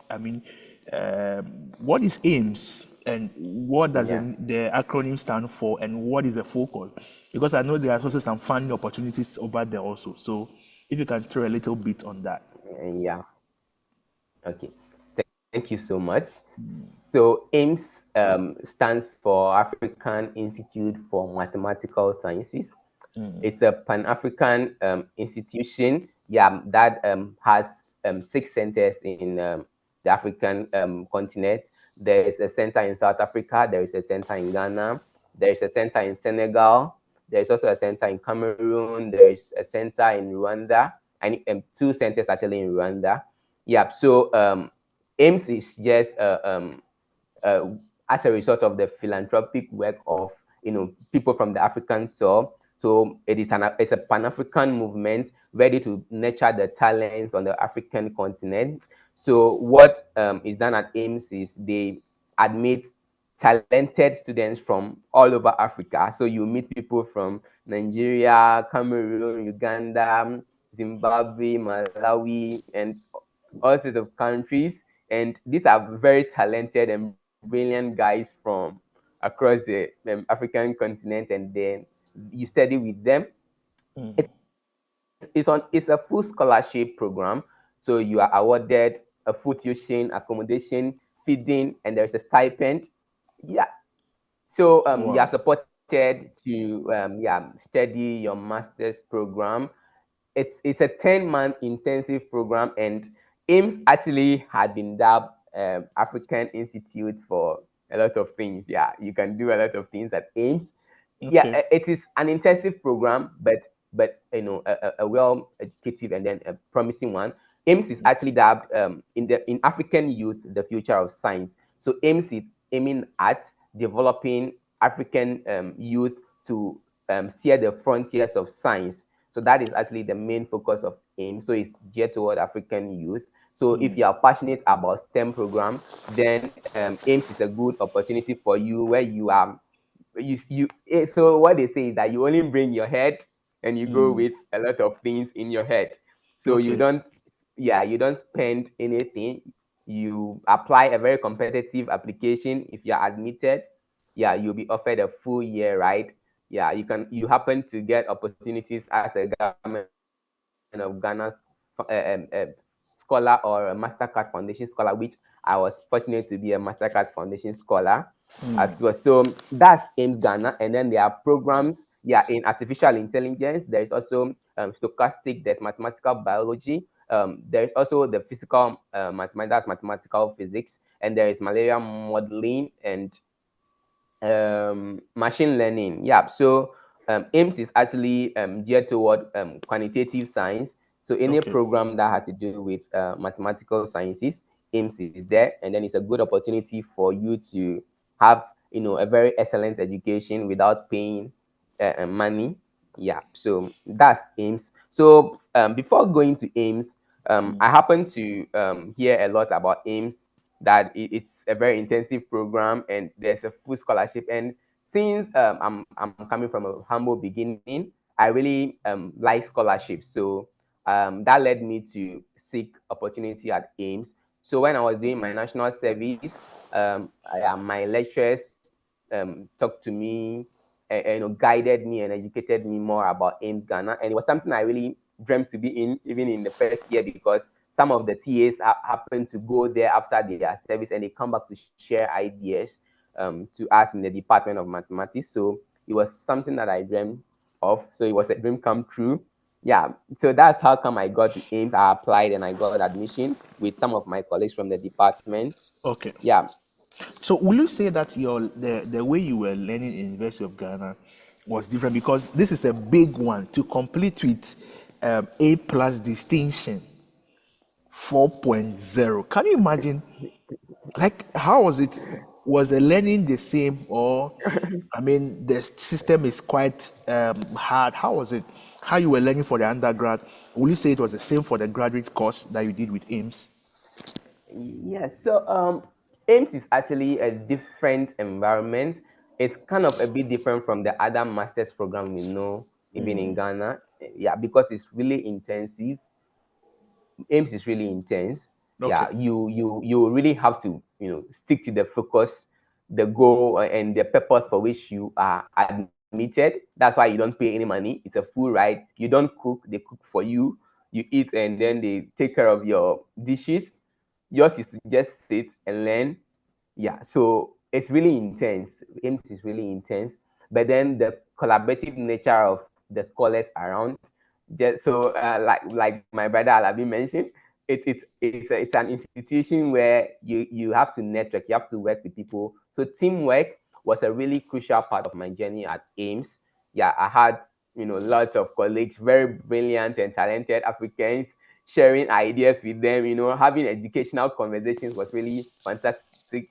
what is AIMS and what does Yeah. the acronym stand for and what is the focus? Because I know there are also some funding opportunities over there also. So, if you can throw a little bit on that. Yeah. Okay. Thank you so much. So AIMS stands for African Institute for Mathematical Sciences. It's a Pan-African institution, yeah, that has 6 centers in the African continent. There is a center in South Africa. There is a center in Ghana. There is a center in Senegal. There is also a center in Cameroon. There is a center in Rwanda, and 2 centers actually in Rwanda. Yeah. So AIMS is just uh, as a result of the philanthropic work of people from the African soil. So it's a Pan-African movement ready to nurture the talents on the African continent. So what is done at AIMS is they admit talented students from all over Africa. So you meet people from Nigeria, Cameroon, Uganda, Zimbabwe, Malawi, and all sorts of countries. And these are very talented and brilliant guys from across the African continent. And then you study with them. It's a full scholarship program. So you are awarded a food, tuition, accommodation, feeding, and there's a stipend. Yeah. So you are Wow. supported to study your master's program. It's a 10-month intensive program, and AIMS actually had been dubbed African Institute for a lot of things. Yeah, you can do a lot of things at AIMS. Yeah, Okay. it is an intensive program, but a well educative and then a promising one. AIMS is actually dubbed in African youth the future of science. So AIMS is aiming at developing African youth to steer the frontiers of science. So that is actually the main focus of AIM. So it's geared toward African youth. So if you are passionate about STEM program, then AIMS is a good opportunity for you where you are so what they say is that you only bring your head and you go with a lot of things in your head. So you Okay. don't you don't spend anything. You apply a very competitive application. If you're admitted, yeah, you'll be offered a full year, right? Yeah, you happen to get opportunities as a government of Ghana's scholar or a Mastercard Foundation scholar, which I was fortunate to be a Mastercard Foundation scholar as well. So that's AIMS Ghana. And then there are programs, yeah, in artificial intelligence. There is also stochastic, there's mathematical biology. There's also the physical mathematics, mathematical physics, and there is malaria modeling and machine learning. Yeah. So AIMS is actually geared toward quantitative science. So any Okay. program that had to do with mathematical sciences, AIMS is there, and then it's a good opportunity for you to have a very excellent education without paying money. Yeah. So that's AIMS. So before going to AIMS, I happen to hear a lot about AIMS, that it's a very intensive program and there's a full scholarship. And since I'm coming from a humble beginning, I really like scholarships. So that led me to seek opportunity at AIMS. So when I was doing my national service, my lecturers talked to me, guided me and educated me more about AIMS Ghana. And it was something I really dreamt to be in, even in the first year, because some of the TAs happen to go there after their service and they come back to share ideas to us in the Department of Mathematics. So it was something that I dreamt of. So it was a dream come true. Yeah. So that's how come I got to AIMS. I applied and I got admission with some of my colleagues from the department. Okay. Yeah. So will you say that the way you were learning in University of Ghana was different because this is a big one to complete with A plus distinction 4.0. Can you imagine? Like, how was it? Was the learning the same, or the system is quite hard? How was it? How you were learning for the undergrad? Will you say it was the same for the graduate course that you did with AIMS? Yes. So AIMS is actually a different environment. It's kind of a bit different from the other master's program we know, even in Ghana. Yeah, because it's really intensive. AIMS is really intense. Okay. Yeah, you really have to stick to the focus, the goal, and the purpose for which you are admitted. That's why you don't pay any money. It's a full ride. You don't cook; they cook for you. You eat, and then they take care of your dishes. Yours is to just sit and learn. Yeah, so it's really intense. AIMS is really intense, but then the collaborative nature of the scholars around, just so like my brother Alabi mentioned, it's an institution where you have to network, you have to work with people. So teamwork was a really crucial part of my journey at AIMS. Yeah, I had lots of colleagues, very brilliant and talented Africans, sharing ideas with them. Having educational conversations was really fantastic.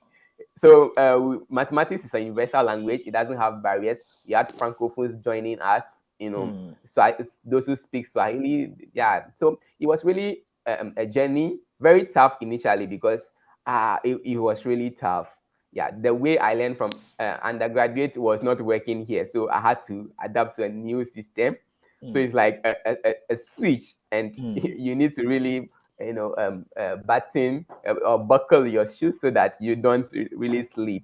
So mathematics is a universal language. It doesn't have barriers. We had francophones joining us. So those who speak Swahili. Yeah. So it was really a journey. Very tough initially because it was really tough. Yeah. The way I learned from undergraduate was not working here, so I had to adapt to a new system. So it's like a switch, and you need to really button or buckle your shoes so that you don't really slip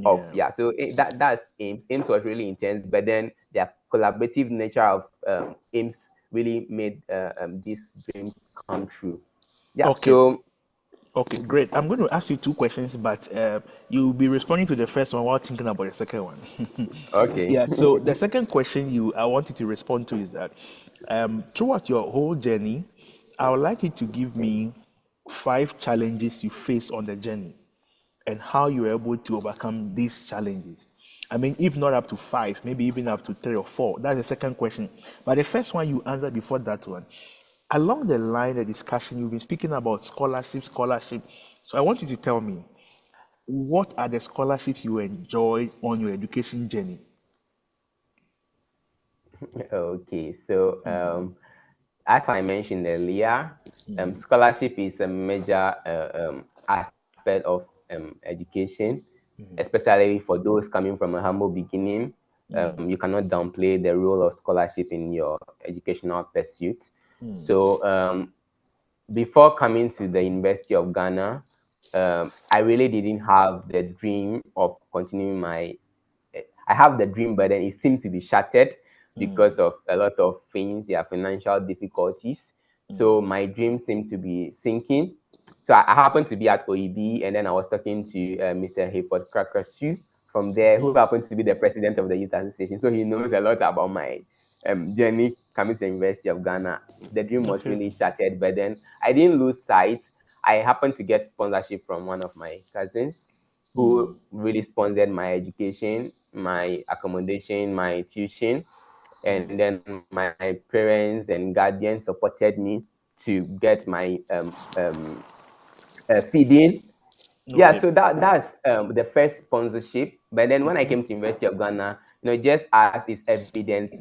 off. Yeah. Yeah, so that's AIMS. AIMS was really intense, but then the collaborative nature of AIMS really made this dream come true. Yeah, Okay. so Okay, great. I'm going to ask you two questions, but you'll be responding to the first one while thinking about the second one. okay. Yeah. So the second question I want you to respond to is that throughout your whole journey, I would like you to give me 5 challenges you faced on the journey and how you were able to overcome these challenges. I mean, if not up to 5, maybe even up to 3 or 4. That's the second question. But the first one you answered before that one. Along the line, the discussion, you've been speaking about scholarship. So I want you to tell me, what are the scholarships you enjoy on your education journey? Okay, so as I mentioned earlier, scholarship is a major aspect of education, especially for those coming from a humble beginning. You cannot downplay the role of scholarship in your educational pursuit. So before coming to the University of Ghana, I really didn't have the dream of continuing my. I have the dream, but then it seemed to be shattered because of a lot of things, yeah, financial difficulties. So my dream seemed to be sinking. So I happened to be at OEB, and then I was talking to Mr. Hayford Krakatu from there, who happened to be the president of the Youth Association. So he knows a lot about my journey coming to the University of Ghana. The dream was Okay. really shattered, but then I didn't lose sight. I happened to get sponsorship from one of my cousins who really sponsored my education, my accommodation, my tuition. And then my parents and guardians supported me to get my feeding. Yeah, Okay. so that's the first sponsorship. But then when I came to University of Ghana, just as is evident,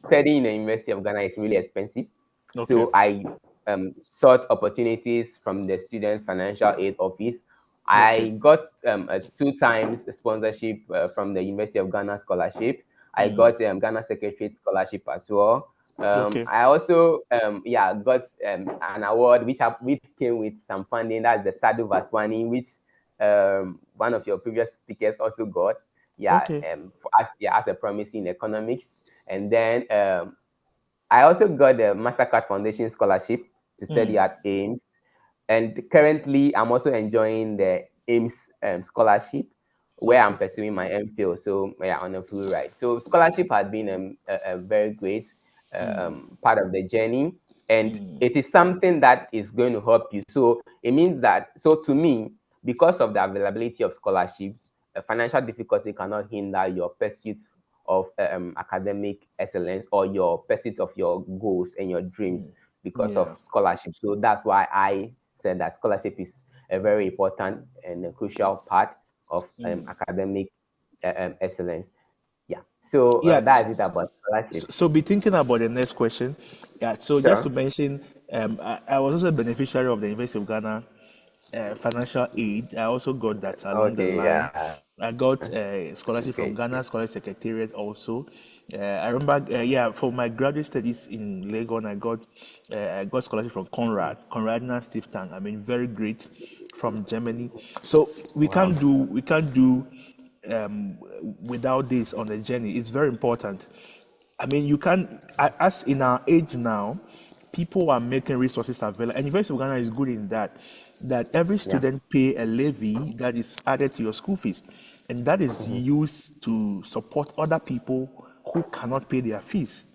studying in the University of Ghana is really expensive. Okay. So I sought opportunities from the Student Financial Aid Office. Okay. I got a 2 times sponsorship from the University of Ghana scholarship. I got Ghana Secretariat scholarship as well. Okay. I also got an award which came with some funding. That's the Sadu Vaswani, which one of your previous speakers also got. Yeah, Okay. as a promising economics. And then I also got the Mastercard Foundation scholarship to study at AIMS. And currently, I'm also enjoying the AIMS scholarship where I'm Okay. pursuing my MPhil. So, yeah, on a full ride. So, scholarship has been a very great part of the journey. And it is something that is going to help you. So, it means that, so to me, because of the availability of scholarships, financial difficulty cannot hinder your pursuit of academic excellence or your pursuit of your goals and your dreams because of Yeah. scholarship. So that's why I said that scholarship is a very important and a crucial part of academic excellence. Yeah. So Yeah. that is it about scholarship. So be thinking about the next question. Yeah. So just to Sure. mention, I was also a beneficiary of the University of Ghana financial aid. I also got that along the Okay, line. yeah. I got a scholarship Okay. from Ghana Scholarship Secretariat also. I remember, yeah, for my graduate studies in Legon, I got scholarship from Conrad Stiftung. I mean, very great from Germany. So Wow. we can't do without this on the journey. It's very important. I mean, you can, as in our age now, people are making resources available. And University of Ghana is good in that, that every Yeah. student pay a levy that is added to your school fees. And that is Mm-hmm. used to support other people who cannot pay their fees.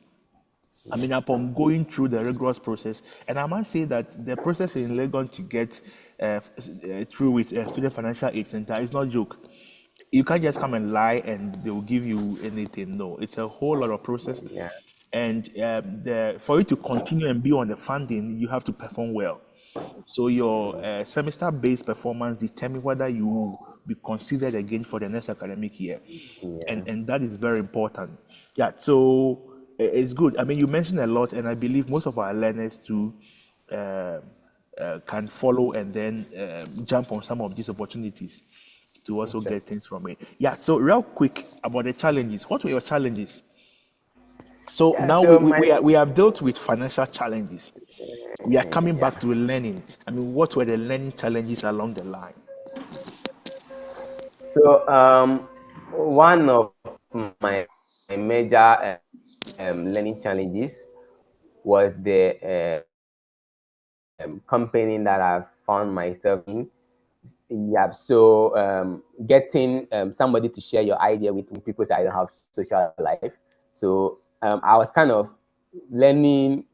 I Yeah. mean, upon going through the rigorous process, and I must say that the process in Legon to get through with Student Financial Aid Center is not joke. You can't just come and lie and they will give you anything. No, it's a whole lot of process, Yeah. and for you to continue and be on the funding, you have to perform well. So your semester-based performance determine whether you will be considered again for the next academic year, Yeah. and that is very important. Yeah, so it's good. I mean, you mentioned a lot, and I believe most of our learners too uh, can follow and then jump on some of these opportunities to also Sure. get things from it. Yeah. So real quick about the challenges. What were your challenges? So Yeah. now So my we have dealt with financial challenges. We are coming yeah. back to learning. I mean, what were the learning challenges along the line? So one of my major learning challenges was the company that I found myself in. Yeah, so getting somebody to share your idea with people say I don't have social life. So I was kind of learning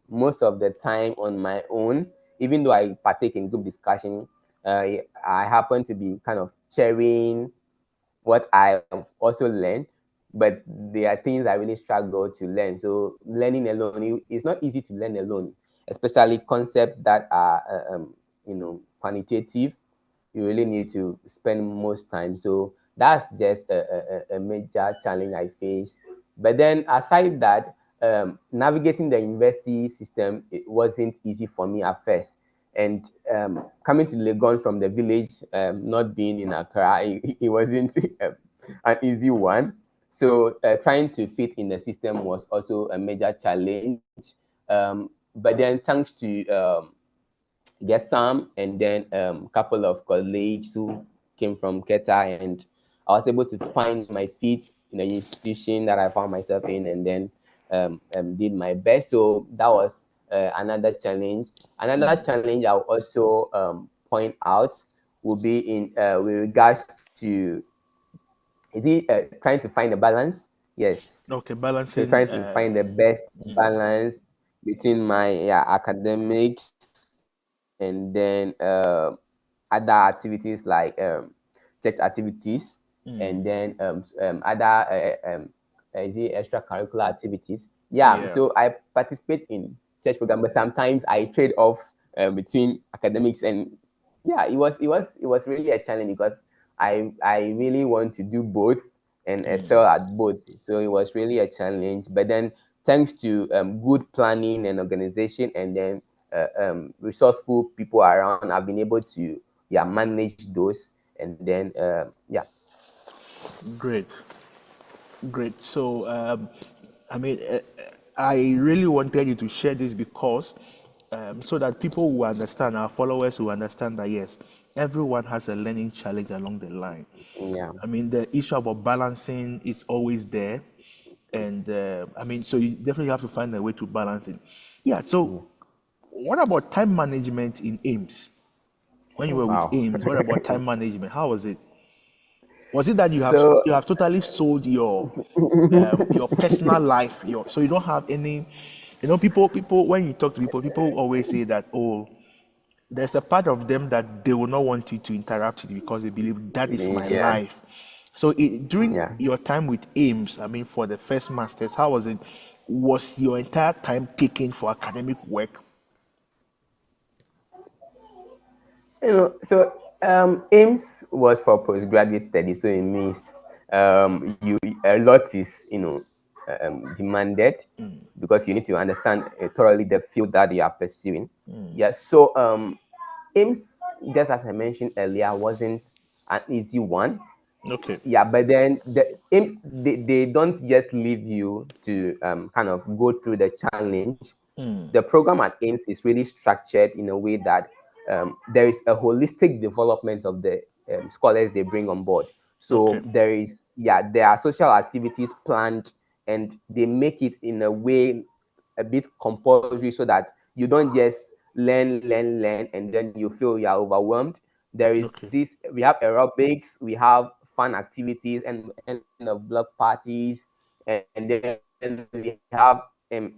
most of the time on my own, even though I partake in group discussion. I happen to be kind of sharing what I've also learned, but there are things I really struggle to learn. So learning alone, it's not easy to learn alone, especially concepts that are, quantitative. You really need to spend most time. So that's just a major challenge I face. But then aside that, navigating the university system, it wasn't easy for me at first. And coming to Legon from the village, not being in Accra, it wasn't an easy one. So trying to fit in the system was also a major challenge. But then thanks to get some, and then a couple of colleagues who came from Keta, and I was able to find my feet in the institution that I found myself in, and then did my best. So that was another challenge. Another challenge I'll also point out will be in with regards to is it trying to find a balance? Yes. Okay, So balancing. trying to find the best balance between my academics and then other activities like church activities, and then other is it extracurricular activities. Yeah, Yeah, so I participate in church program, but sometimes I trade off between academics, and yeah, it was really a challenge because I really want to do both and excel at both. So it was really a challenge. But then, thanks to good planning and organization, and then resourceful people around, I've been able to manage those. And then yeah. great, great. So, I mean, I really wanted you to share this because so that people who understand, our followers who understand that yes, everyone has a learning challenge along the line. Yeah. I mean, the issue about balancing is always there, and I mean, so you definitely have to find a way to balance it. Yeah. Yeah. So, what about time management in Ames? When you Oh were with wow. Ames, what about time management? How was it? Was it that So you have totally sold your personal life, your so you don't have any, people when you talk to people always say that, oh, there's a part of them that they will not want you to interact with because they believe that is my yeah. life. So during Yeah. your time with Ames, I mean, for the first masters, how was it? Was your entire time taken for academic work? So AIMS was for postgraduate studies, so it means you a lot is demanded because you need to understand thoroughly the field that you are pursuing. Yeah. So AIMS, just as I mentioned earlier, wasn't an easy one. Okay. Yeah, but then they don't just leave you to kind of go through the challenge. The program at AIMS is really structured in a way that there is a holistic development of the scholars they bring on board. Okay. So there are social activities planned, and they make it in a way a bit compulsory so that you don't just learn, and then you feel you are overwhelmed. There is Okay. this, we have aerobics, we have fun activities and end of block parties, and then we have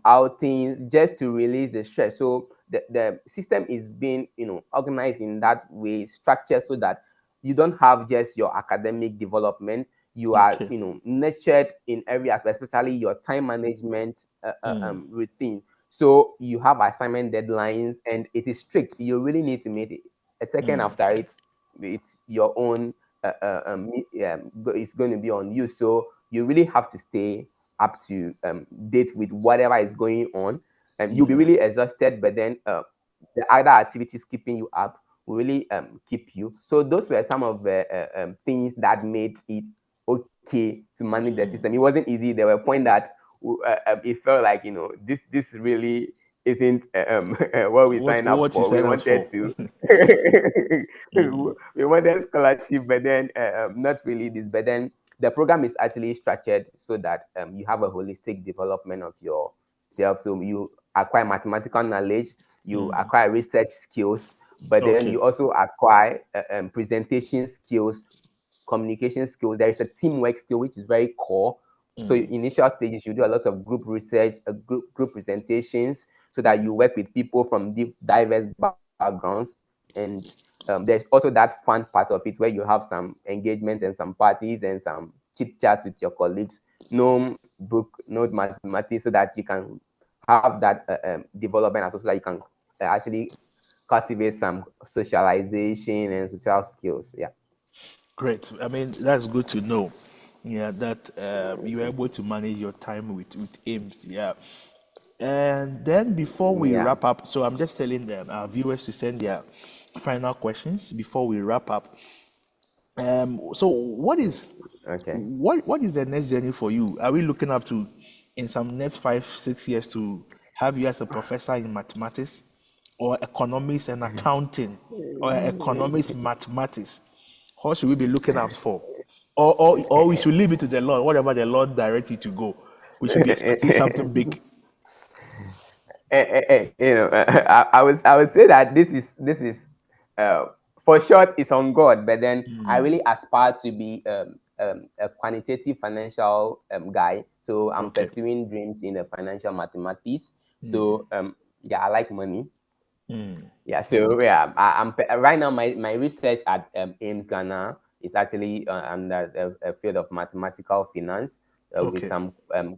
outings just to release the stress. So the system is being, organized in that way, structured so that you don't have just your academic development. You are, Okay. nurtured in every aspect, especially your time management routine. So you have assignment deadlines, and it is strict. You really need to meet it. A second after Okay. it's your own. It's going to be on you. So you really have to stay up to date with whatever is going on, and you'll be Yeah. really exhausted. But then the other activities keeping you up will really keep you. So those were some of the things that made it okay to manage the system. It wasn't easy. There were points that it felt like, this really isn't what we signed up What you for. We sign us wanted for? to we wanted scholarship, but then not really this. But then the program is actually structured so that you have a holistic development of yourself. So you acquire mathematical knowledge, you acquire research skills, but then Okay. you also acquire presentation skills, communication skills. There is a teamwork skill which is very core. So initial stages, you do a lot of group research, group presentations, so that you work with people from diverse backgrounds. And there's also that fun part of it where you have some engagement and some parties and some chit chat with your colleagues. No book, no mathematics, so that you can have that development as well, so that you can actually cultivate some socialization and social skills. Yeah. Great. I mean, that's good to know. Yeah, that you're able to manage your time with aims. Yeah. And then before we Yeah. wrap up, so I'm just telling them our viewers to send their final questions before we wrap up. So Okay. what is the next journey for you? Are we looking up to in some next 5 6 years to have you as a professor in mathematics, or economics and accounting, or economics mathematics? What should we be looking out for? Or we should leave it to the Lord, whatever the Lord directs you to go. We should be expecting something big. I would say that this is uh, for short, it's on God, but then I really aspire to be a quantitative financial guy. So I'm Okay. pursuing dreams in the financial mathematics. So yeah, I like money. Yeah, so yeah, right now my research at AIMS Ghana is actually under a field of mathematical finance with Okay. some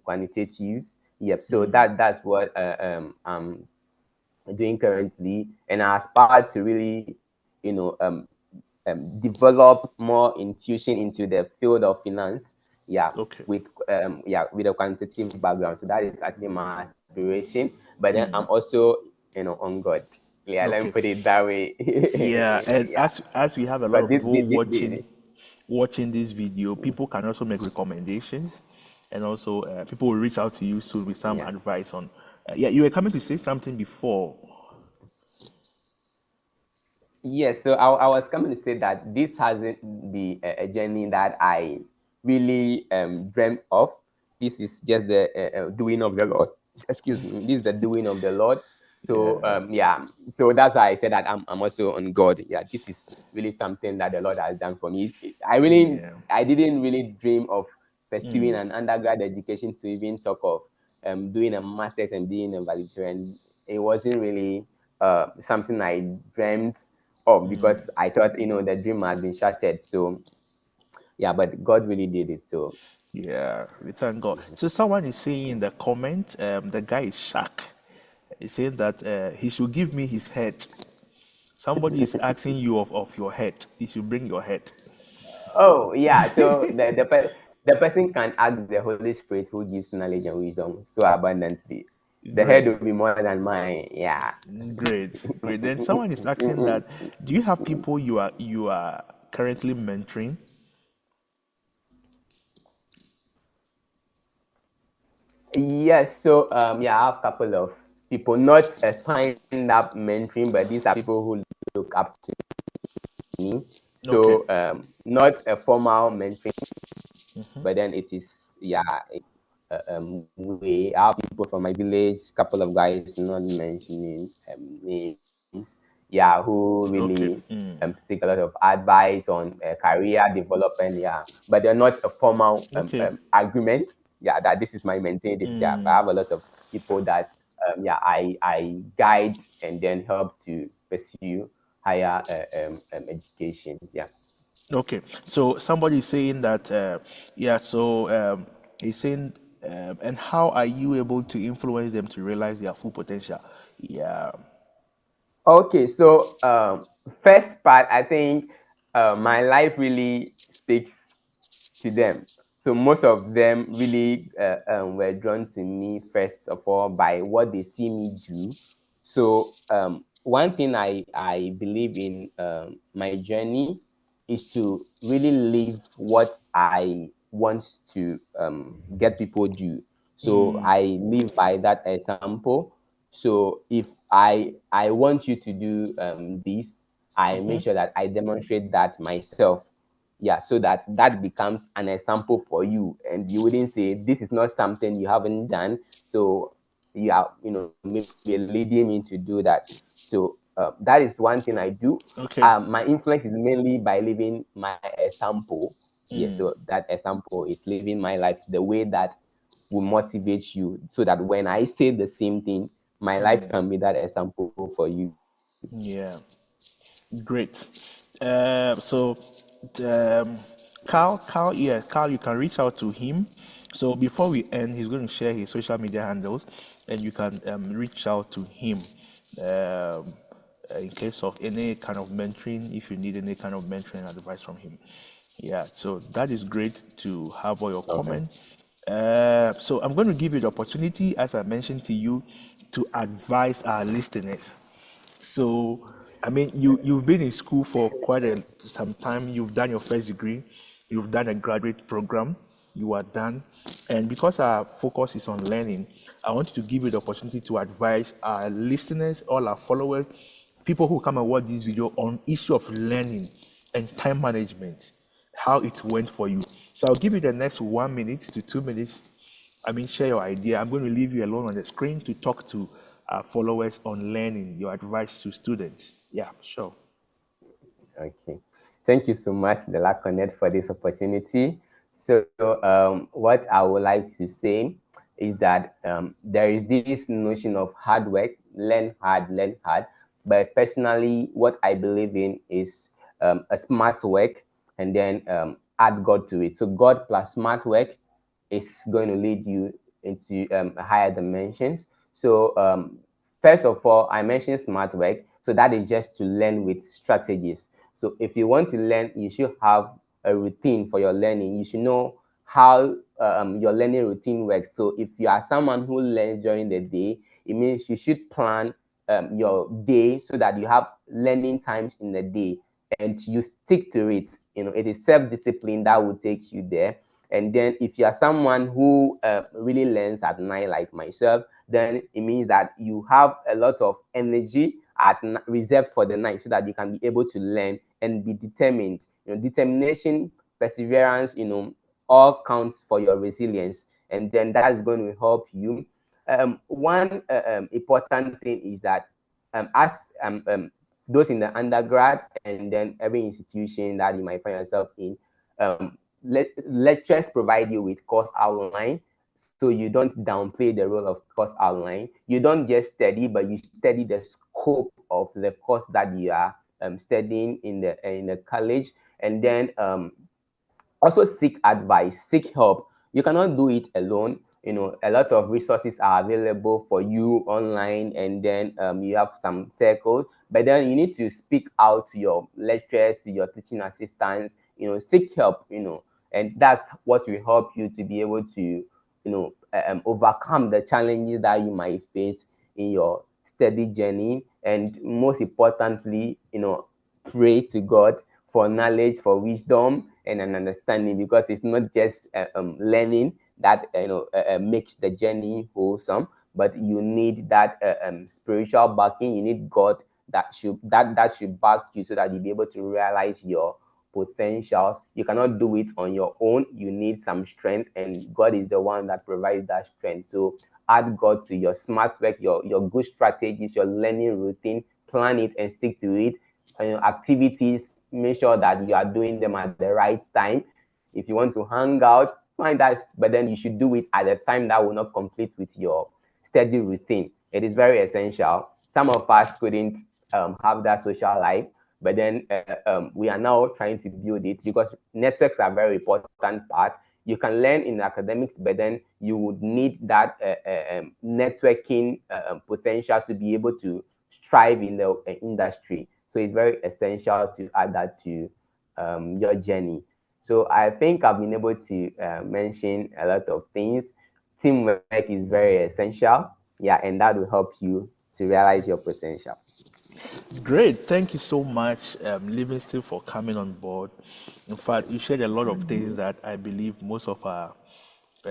quantitatives. Yep. So that's what I'm doing currently, and I aspire to really, you know, develop more intuition into the field of finance. Yeah, Okay. with a quantitative background. So that is actually my aspiration. But then I'm also, on God. Yeah, let me Okay. put it that way. Yeah, and Yeah. as we have a lot But of people watching this video, people can also make recommendations, and also people will reach out to you soon with some yeah. advice on. Yeah, you were coming to say something before. Yes, so I was coming to say that this hasn't been a journey that I really dreamt of. This is just the doing of the Lord. Excuse me. This is the doing of the Lord. So Yeah, yeah, so that's why I said that I'm also on God. Yeah, this is really something that the Lord has done for me. yeah, I didn't really dream of pursuing an undergrad education to even talk of doing a master's and being a valedictorian. It wasn't really something I dreamt of, because I thought, the dream had been shattered. So yeah, but God really did it. So yeah. We thank God. So someone is saying in the comment, the guy is Shaq. He's saying that he should give me his head. Somebody is asking you of your head. You should bring your head. oh yeah, so the person can ask the Holy Spirit, who gives knowledge and wisdom so abundantly. The head Great. will be more than mine. Yeah. Great. Great. Then someone is asking that, do you have people you are currently mentoring? Yes, so yeah, I have a couple of people, not a stand-up mentoring, but these are people who look up to me. Okay. So not a formal mentoring, but then it is, yeah, way. I have people from my village, couple of guys, not mentioning names, yeah, who really Okay. seek a lot of advice on career development, yeah, but they're not a formal Okay. agreement, yeah, that this is my maintain this, yeah, but I have a lot of people that yeah, I guide and then help to pursue higher education, yeah. Okay. So somebody is saying that, yeah, so he's saying, and how are you able to influence them to realize their full potential? Yeah. Okay, so first part, I think my life really speaks to them. So most of them really were drawn to me first of all by what they see me do. So one thing I believe in my journey is to really live what I want to get people do. So I live by that example. So if I want you to do this, I make sure that I demonstrate that myself. Yeah, so that that becomes an example for you, and you wouldn't say this is not something you haven't done. So you are, maybe leading me to do that. So that is one thing I do. Okay. My influence is mainly by living my example. Yeah, so that example is living my life the way that will motivate you, so that when I say the same thing, my life can be that example for you. Yeah. Great. So, um, Carl, yeah, Carl, you can reach out to him. So before we end, he's going to share his social media handles, and you can reach out to him um, in case of any kind of mentoring, if you need any kind of mentoring advice from him. Yeah, so that is great to have all your Okay. comments. So I'm going to give you the opportunity, as I mentioned to you, to advise our listeners. So, I mean, you've been in school for quite some time. You've done your first degree. You've done a graduate program. You are done. And because our focus is on learning, I want to give you the opportunity to advise our listeners, all our followers, people who come and watch this video on issue of learning and time management, how it went for you. So I'll give you the next 1 minute to 2 minutes. I mean, share your idea. I'm going to leave you alone on the screen to talk to our followers on learning, your advice to students. Yeah, sure. Okay. Thank you so much, Dela-Connect, for this opportunity. So, what I would like to say is that there is this notion of hard work, learn hard, learn hard. But personally, what I believe in is a smart work, and then add God to it. So, God plus smart work is going to lead you into higher dimensions. So, first of all, I mentioned smart work. So that is just to learn with strategies. So if you want to learn, you should have a routine for your learning. You should know how your learning routine works. So if you are someone who learns during the day, it means you should plan your day so that you have learning times in the day and you stick to it. It is self-discipline that will take you there. And then if you are someone who really learns at night, like myself, then it means that you have a lot of energy reserved for the night, so that you can be able to learn and be determined. Determination, perseverance, all counts for your resilience, and then that is going to help you. One important thing is that as those in the undergrad and then every institution that you might find yourself in, lectures provide you with course outline, so you don't downplay the role of course outline. You don't just study, but you study the scope of the course that you are studying in the college, and then also seek advice, seek help. You cannot do it alone. A lot of resources are available for you online, and then you have some circles, but then you need to speak out to your lecturers, to your teaching assistants, seek help, and that's what will help you to be able to overcome the challenges that you might face in your study journey, and most importantly, pray to God for knowledge, for wisdom, and an understanding, because it's not just learning that makes the journey wholesome, but you need that spiritual backing. You need God that should back you, so that you'll be able to realize your potentials. You cannot do it on your own. You need some strength, and God is the one that provides that strength. So add God to your smart work, your good strategies, your learning routine. Plan it and stick to it. Activities, make sure that you are doing them at the right time. If you want to hang out, find that, but then you should do it at a time that will not conflict with your study routine. It is very essential. Some of us couldn't have that social life, but then we are now trying to build it, because networks are very important part. You can learn in academics, but then you would need that networking potential to be able to strive in the industry. So it's very essential to add that to your journey. So I think I've been able to mention a lot of things. Teamwork is very essential, yeah, and that will help you to realize your potential. Great. Thank you so much, Livingston, for coming on board. In fact, you shared a lot of things that I believe most of our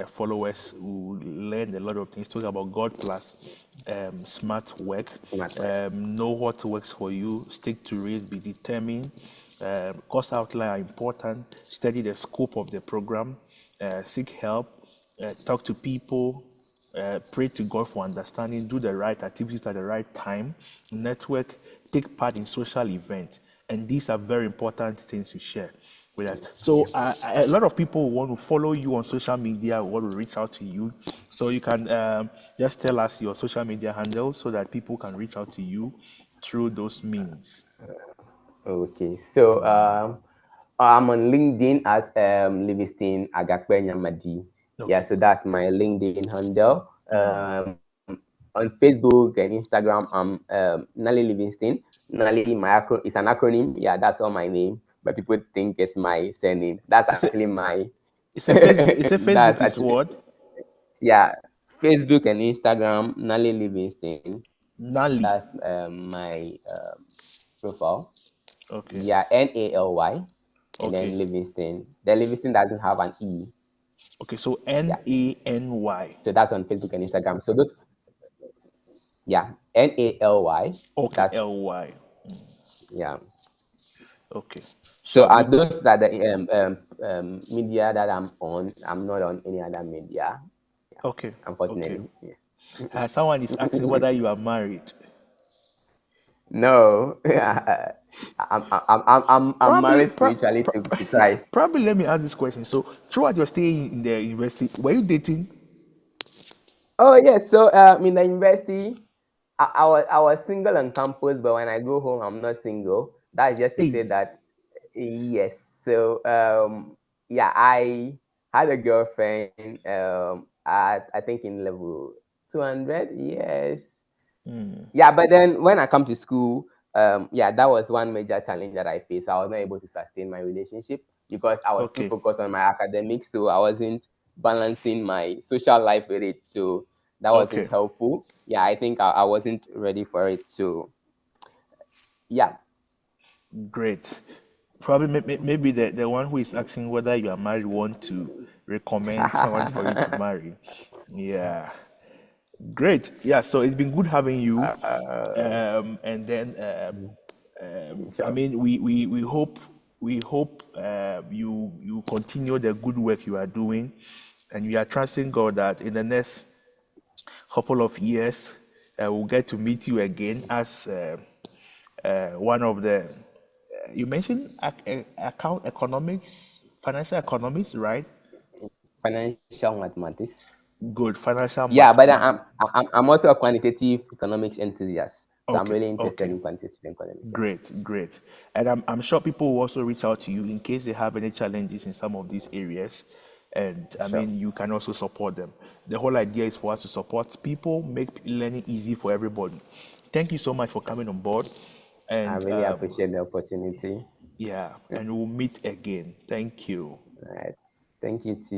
followers will learn a lot of things. Talk about God plus smart work. Smart work. Know what works for you. Stick to it. Be determined. Course outline are important. Study the scope of the program. Seek help. Talk to people. Pray to God for understanding. Do the right activities at the right time. Network. Take part in social events. And these are very important things to share with us. So a lot of people want to follow you on social media, want to reach out to you. So you can just tell us your social media handle so that people can reach out to you through those means. Okay, so I'm on LinkedIn as Livingstone Agakpe Nyamadi. Yeah, Okay. so that's my LinkedIn handle. On Facebook and Instagram, I'm Nali Livingstone. Nali, is an acronym. Yeah, that's all my name, but people think it's my surname. That's It's a, actually my. it's a Facebook. It's a That's Facebook is actually, what? yeah. Facebook and Instagram, Nali Livingstone. Nali. That's my profile. Okay. Yeah, Naly, and Okay. then Livingstone. The Livingstone doesn't have an E. Okay. So Yeah. Nany. So that's on Facebook and Instagram. So those, yeah, Naly. Okay. That's, Ly. yeah. Okay. So So I'll be those are the media that I'm on. I'm not on any other media. Yeah, okay. Okay. unfortunately. Yeah. Someone is asking whether you are married. No, I'm Probably, married spiritually to Christ. probably. Let me ask this question. So, throughout your stay in the university, were you dating? Oh yes, so in the university, I was single on campus, but when I go home, I'm not single. That's just to say Hey, that yes. So yeah, I had a girlfriend at, I think, in level 200. Yes. Yeah, but then when I come to school, yeah, that was one major challenge that I faced. I was not able to sustain my relationship because I was too okay, focused on my academics, so I wasn't balancing my social life with it. So that wasn't okay, helpful. Yeah, I think I wasn't ready for it. So yeah. great. Probably, maybe the one who is asking whether you are married want to recommend someone for you to marry. Yeah, great. Yeah, so it's been good having you. And then I Sure. mean, we hope you continue the good work you are doing, and we are trusting God that in the next couple of years we'll get to meet you again as one of the. You mentioned account economics, financial economics, right? Financial mathematics. Good financial Yeah, but math. I'm also a quantitative economics enthusiast. So I'm Okay, really interested okay. in quantitative economics. Yeah. Great, great. And I'm sure people will also reach out to you in case they have any challenges in some of these areas. And I Sure. mean, you can also support them. The whole idea is for us to support people, make learning easy for everybody. Thank you so much for coming on board. I And really appreciate the opportunity. yeah, and we'll meet again. Thank you. All right. Thank you to